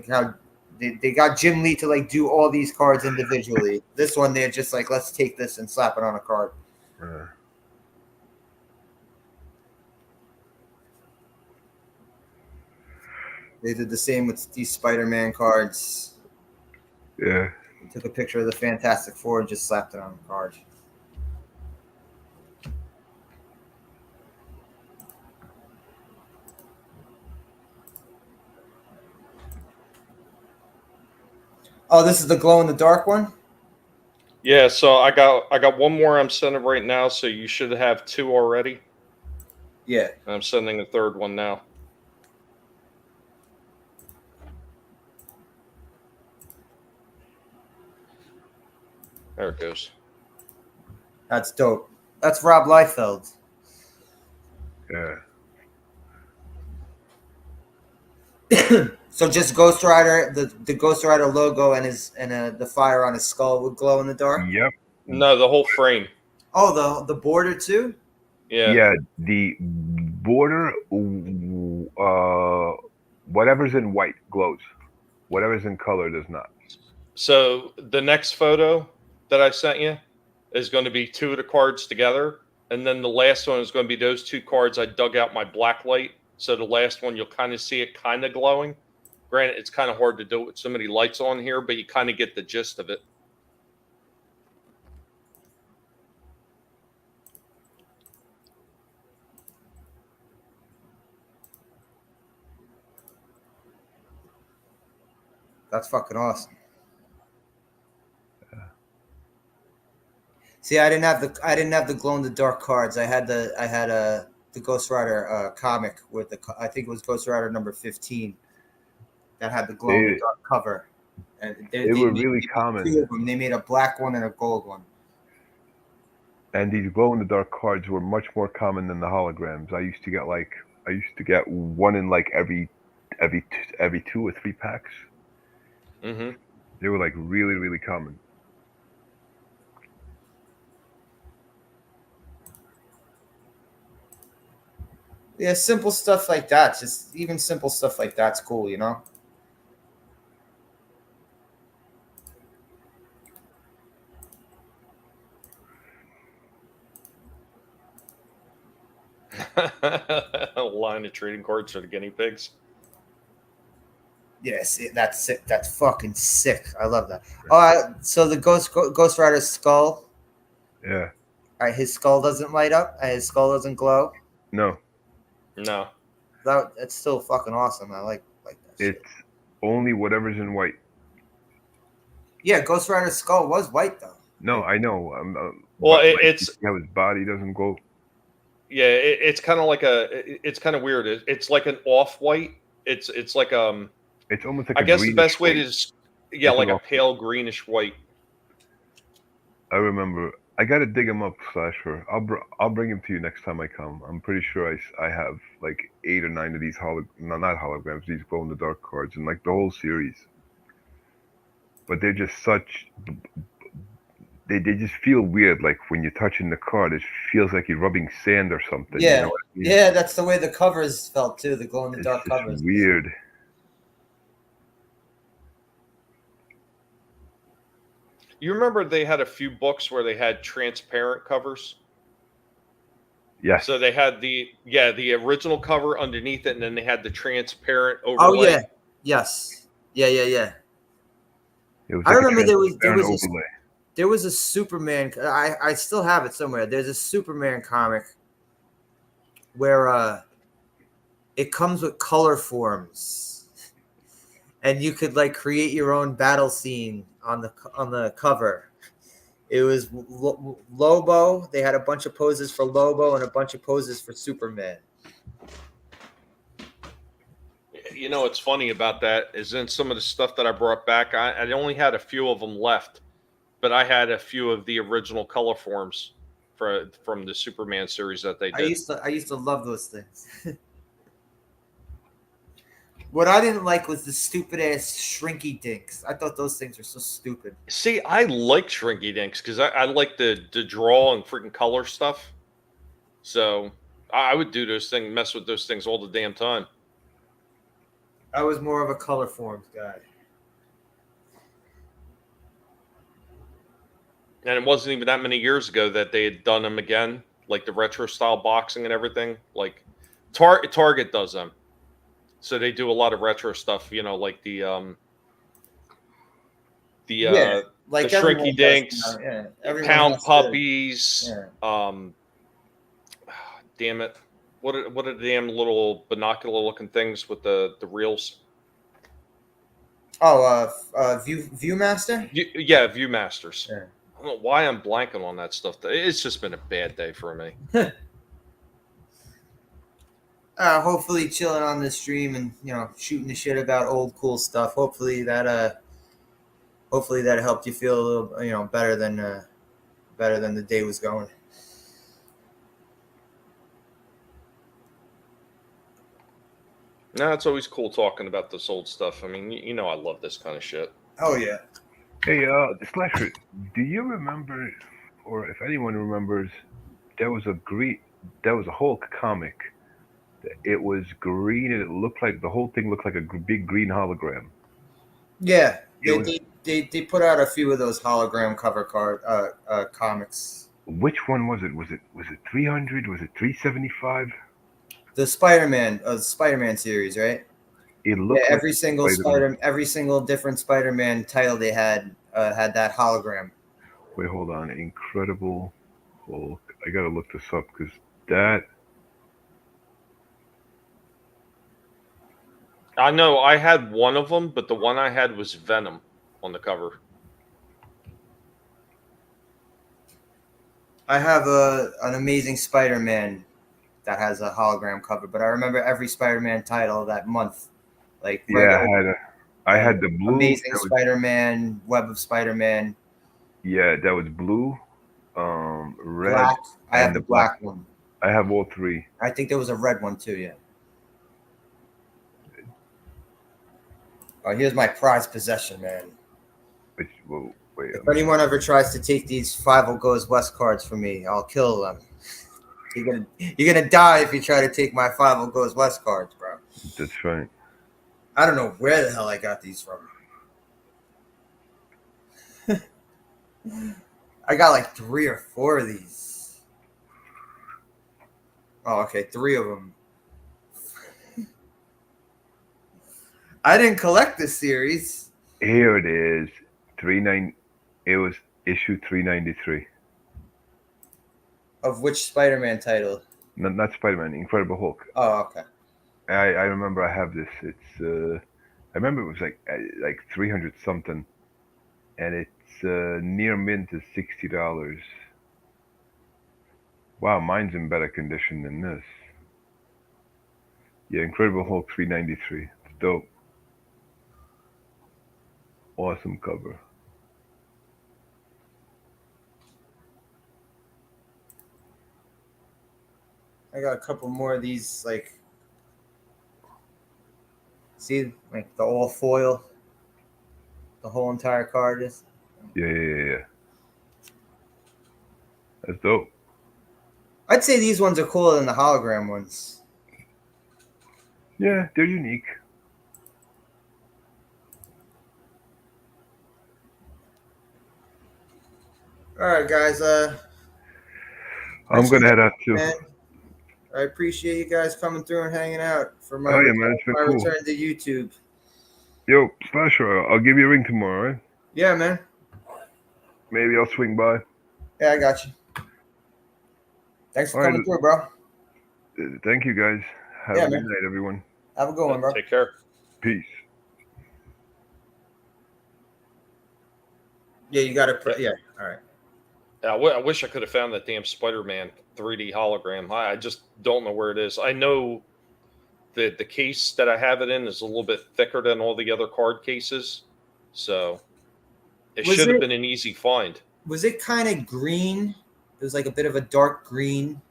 B: how they got Jim Lee to do all these cards individually. This one they're just like, let's take this and slap it on a card. They did the same with these Spider-Man cards.
C: Yeah.
B: They took a picture of the Fantastic Four and just slapped it on the card. Oh, this is the glow in the dark one?
E: Yeah, so I got one more I'm sending right now, so you should have two already.
B: Yeah.
E: I'm sending a third one now. There it goes.
B: That's dope. That's Rob Liefeld.
C: Yeah.
B: So just Ghost Rider, the Ghost Rider logo and the fire on his skull would glow in the dark?
C: Yep.
E: No, the whole frame.
B: Oh, the border too?
E: Yeah.
C: Yeah, the border, whatever's in white glows. Whatever's in color does not.
E: So the next photo that I sent you is going to be two of the cards together. And then the last one is going to be those two cards. I dug out my black light. So the last one, you'll kind of see it kind of glowing. Granted, it's kind of hard to do it with so many lights on here, but you kind of get the gist of it.
B: That's fucking awesome. See, I didn't have the glow in the dark cards. I had the Ghost Rider comic with I think it was Ghost Rider number 15 that had the glow in the dark cover. And
C: they were really common.
B: Two of them. They made a black one and a gold one.
C: And these glow in the dark cards were much more common than the holograms. I used to get one in every 2 or 3 packs.
E: Mm-hmm.
C: They were really, really common.
B: Yeah, simple stuff like that. Just even simple stuff like that's cool, you know?
E: A line of trading cards for the guinea pigs.
B: Yes, that's sick. That's fucking sick. I love that. Oh, so the Ghost Rider skull.
C: Yeah.
B: All right, his skull doesn't light up. His skull doesn't glow.
E: No.
B: That's still fucking awesome. I like that.
C: It's only whatever's in white.
B: Yeah, Ghost Rider's skull was white though.
C: No, I know.
E: Well,
C: it's how his body doesn't go.
E: yeah, it's kind of like it's kind of weird. It's like an off white. It's like
C: It's almost like
E: I
C: a
E: guess the
C: greenish
E: best way
C: white.
E: yeah,
C: It's
E: like
C: an
E: a
C: off-
E: pale greenish white.
C: I remember. I gotta dig him up, Slasher. I'll bring him to you next time I come. I'm pretty sure I have like 8 or 9 of these not holograms, these glow in the dark cards, and like the whole series. But they're just such. They just feel weird. Like when you're touching the card, it feels like you're rubbing sand or something.
B: Yeah,
C: You know what I mean?
B: yeah, that's the way the covers felt too. The glow in the
C: It's
B: dark
C: just
B: covers.
C: weird.
E: You remember they had a few books where they had transparent covers?
C: Yes.
E: So they had the original cover underneath it, and then they had the transparent
B: Oh
E: overlay.
B: yeah, yes, yeah.
C: It was
B: I
C: like a
B: remember there was
C: transparent
B: a,
C: overlay.
B: there was a Superman. I still have it somewhere. There's a Superman comic where it comes with color forms, and you could like create your own battle scene on the cover. It was Lobo. They had a bunch of poses for Lobo and a bunch of poses for Superman.
E: You know what's funny about that is in some of the stuff that I brought back, I only had a few of them left, but I had a few of the original color forms from the Superman series that they did.
B: I used to love those things. What I didn't like was the stupid ass shrinky dinks. I thought those things were so stupid.
E: See, I like Shrinky Dinks because I like the draw and freaking color stuff. So I would do those things, mess with those things all the damn time.
B: I was more of a color forms guy.
E: And it wasn't even that many years ago that they had done them again, like the retro style boxing and everything. Like Target does them. So they do a lot of retro stuff, you know, like the
B: Like
E: the
B: everyone
E: Shrinky
B: does
E: Dinks,
B: now, yeah. Everyone
E: Pound
B: has to-
E: Puppies,
B: yeah.
E: Damn it. What are the damn little binocular looking things with the reels?
B: Oh, Viewmaster.
E: Yeah, Viewmasters.
B: Yeah.
E: I don't know why I'm blanking on that stuff. It's just been a bad day for me.
B: Hopefully chilling on the stream and shooting the shit about old cool stuff. Hopefully that helped you feel a little better than the day was going.
E: No, it's always cool talking about this old stuff. I mean, you know I love this kind of shit.
B: Oh yeah.
C: Hey, Slasher, do you remember, or if anyone remembers, there was a Hulk comic. It was green, and it looked like the whole thing looked like a big green hologram.
B: Yeah,
C: It
B: they put out a few of those hologram cover comics.
C: Which one was it? Was it 300? Was it 375?
B: The Spider-Man series, right?
C: It looked like
B: every single
C: Spider-Man.
B: every single different Spider-Man title they had that hologram.
C: Wait, hold on. Incredible Hulk. I gotta look this up because that.
E: I know I had one of them, but the one I had was Venom on the cover.
B: I have an Amazing Spider-Man that has a hologram cover, but I remember every Spider-Man title that month. Like
C: I had the blue.
B: Amazing Spider-Man, Web of Spider-Man.
C: Yeah, that was blue, red.
B: Black. I have
C: and
B: the black one.
C: I have all three.
B: I think there was a red one too. Yeah. Oh, here's my prized possession, man.
C: Wait,
B: If anyone ever tries to take these 5 Goes West cards from me, I'll kill them. You're gonna die if you try to take my 5 Goes West cards, bro.
C: That's right.
B: I don't know where the hell I got these from. I got like 3 or 4 of these. Oh, okay, 3 of them. I didn't collect this series.
C: Here it is. It was issue 393.
B: Of which Spider-Man title?
C: Not Spider-Man, Incredible Hulk.
B: Oh, okay.
C: I remember I have this. It's I remember it was like 300 something, and it's near mint is $60. Wow, mine's in better condition than this. Yeah, Incredible Hulk 393. It's dope. Awesome cover.
B: I got a couple more of these, like, see, like the all foil, the whole entire card is.
C: Yeah. That's dope.
B: I'd say these ones are cooler than the hologram ones.
C: Yeah, they're unique.
B: All right, guys.
C: I'm gonna head out too.
B: Man, I appreciate you guys coming through and hanging out for my,
C: Oh yeah, man, it's been
B: my
C: cool.
B: return to YouTube.
C: Yo, Splasher, I'll give you a ring tomorrow, right?
B: Yeah, man.
C: Maybe I'll swing by.
B: Yeah, I got you. Thanks for
C: All right.
B: coming through, bro.
C: Thank you, guys. Have
B: Yeah,
C: a good
B: man.
C: night, everyone.
B: Have a good one, bro.
E: Take care.
C: Peace.
B: Yeah, you got to. Yeah, all right.
E: I wish I could have found that damn Spider-Man 3D hologram. I just don't know where it is. I know that the case that I have it in is a little bit thicker than all the other card cases, so it
B: Was
E: should have
B: it-
E: been an easy find.
B: Was it kind of green? It was like a bit of a dark green.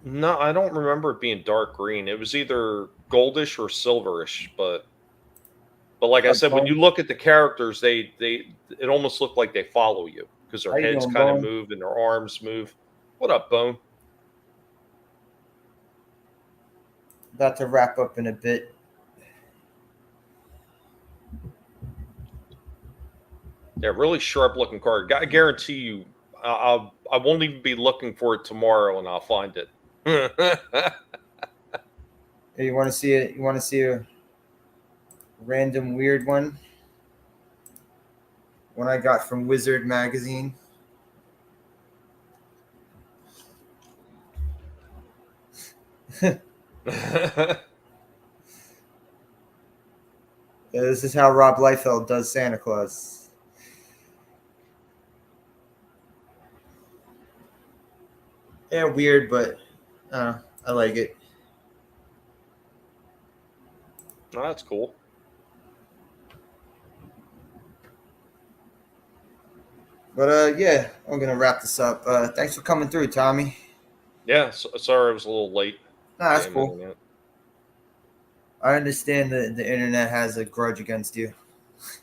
E: No, I don't remember it being dark green. It was either goldish or silverish, but like I said, when you look at the characters, it almost looked like they follow you because their
B: How you
E: heads
B: doing,
E: kind of
B: Bone?
E: move and their arms move. What up, Bone?
B: About to wrap up in a bit.
E: Yeah, really sharp looking card. I guarantee you, I won't even be looking for it tomorrow, and I'll find it.
B: Hey, you want to see it? You want to see a random weird one? One I got from Wizard magazine. Yeah, this is how Rob Liefeld does Santa Claus. Yeah, weird, but I like it.
E: Oh, that's cool.
B: But yeah, I'm gonna wrap this up. Thanks for coming through, Tommy.
E: Yeah, sorry I was a little late.
B: Nah, that's
E: Damn
B: cool.
E: internet.
B: I understand that the internet has a grudge against you.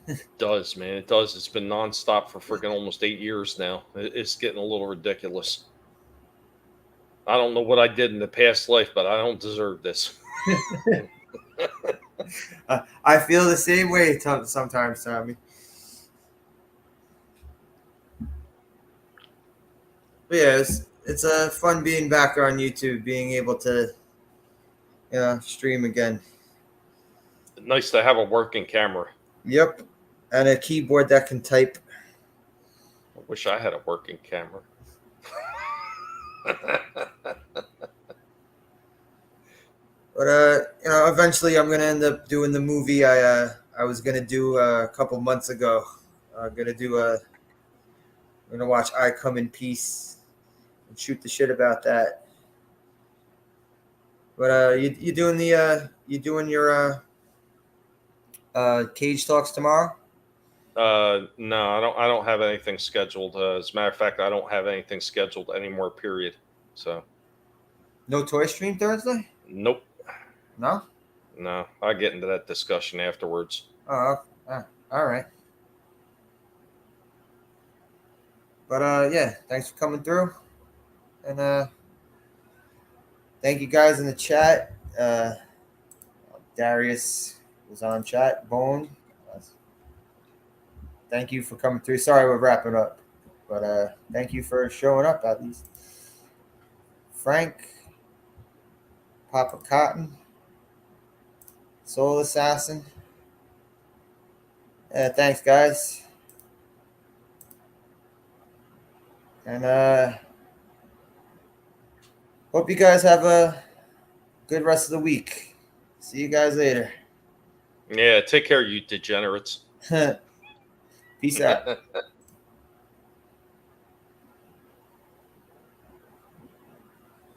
E: It does, man. It does. It's been nonstop for freaking almost 8 years now. It's getting a little ridiculous. I don't know what I did in the past life, but I don't deserve this.
B: I feel the same way sometimes, Tommy. But yeah, it's fun being back on YouTube, being able to, stream again.
E: Nice to have a working camera.
B: Yep, and a keyboard that can type.
E: I wish I had a working camera.
B: But eventually I'm gonna end up doing the movie I was gonna do a couple months ago. I'm gonna watch I Come in Peace and shoot the shit about that. But you doing your Cage Talks tomorrow?
E: No, I don't have anything scheduled. As a matter of fact, I don't have anything scheduled anymore. Period. So
B: No toy stream Thursday?
E: nope.
B: No.
E: No, I'll get into that discussion afterwards.
B: Oh, all right. But yeah, thanks for coming through, and thank you guys in the chat. Darius was on chat. Bone. Thank you for coming through. Sorry we're wrapping up, but thank you for showing up at least. Frank, Papa Cotton, Soul Assassin. Thanks, guys. And hope you guys have a good rest of the week. See you guys later.
E: Yeah, take care, you degenerates.
B: Peace out.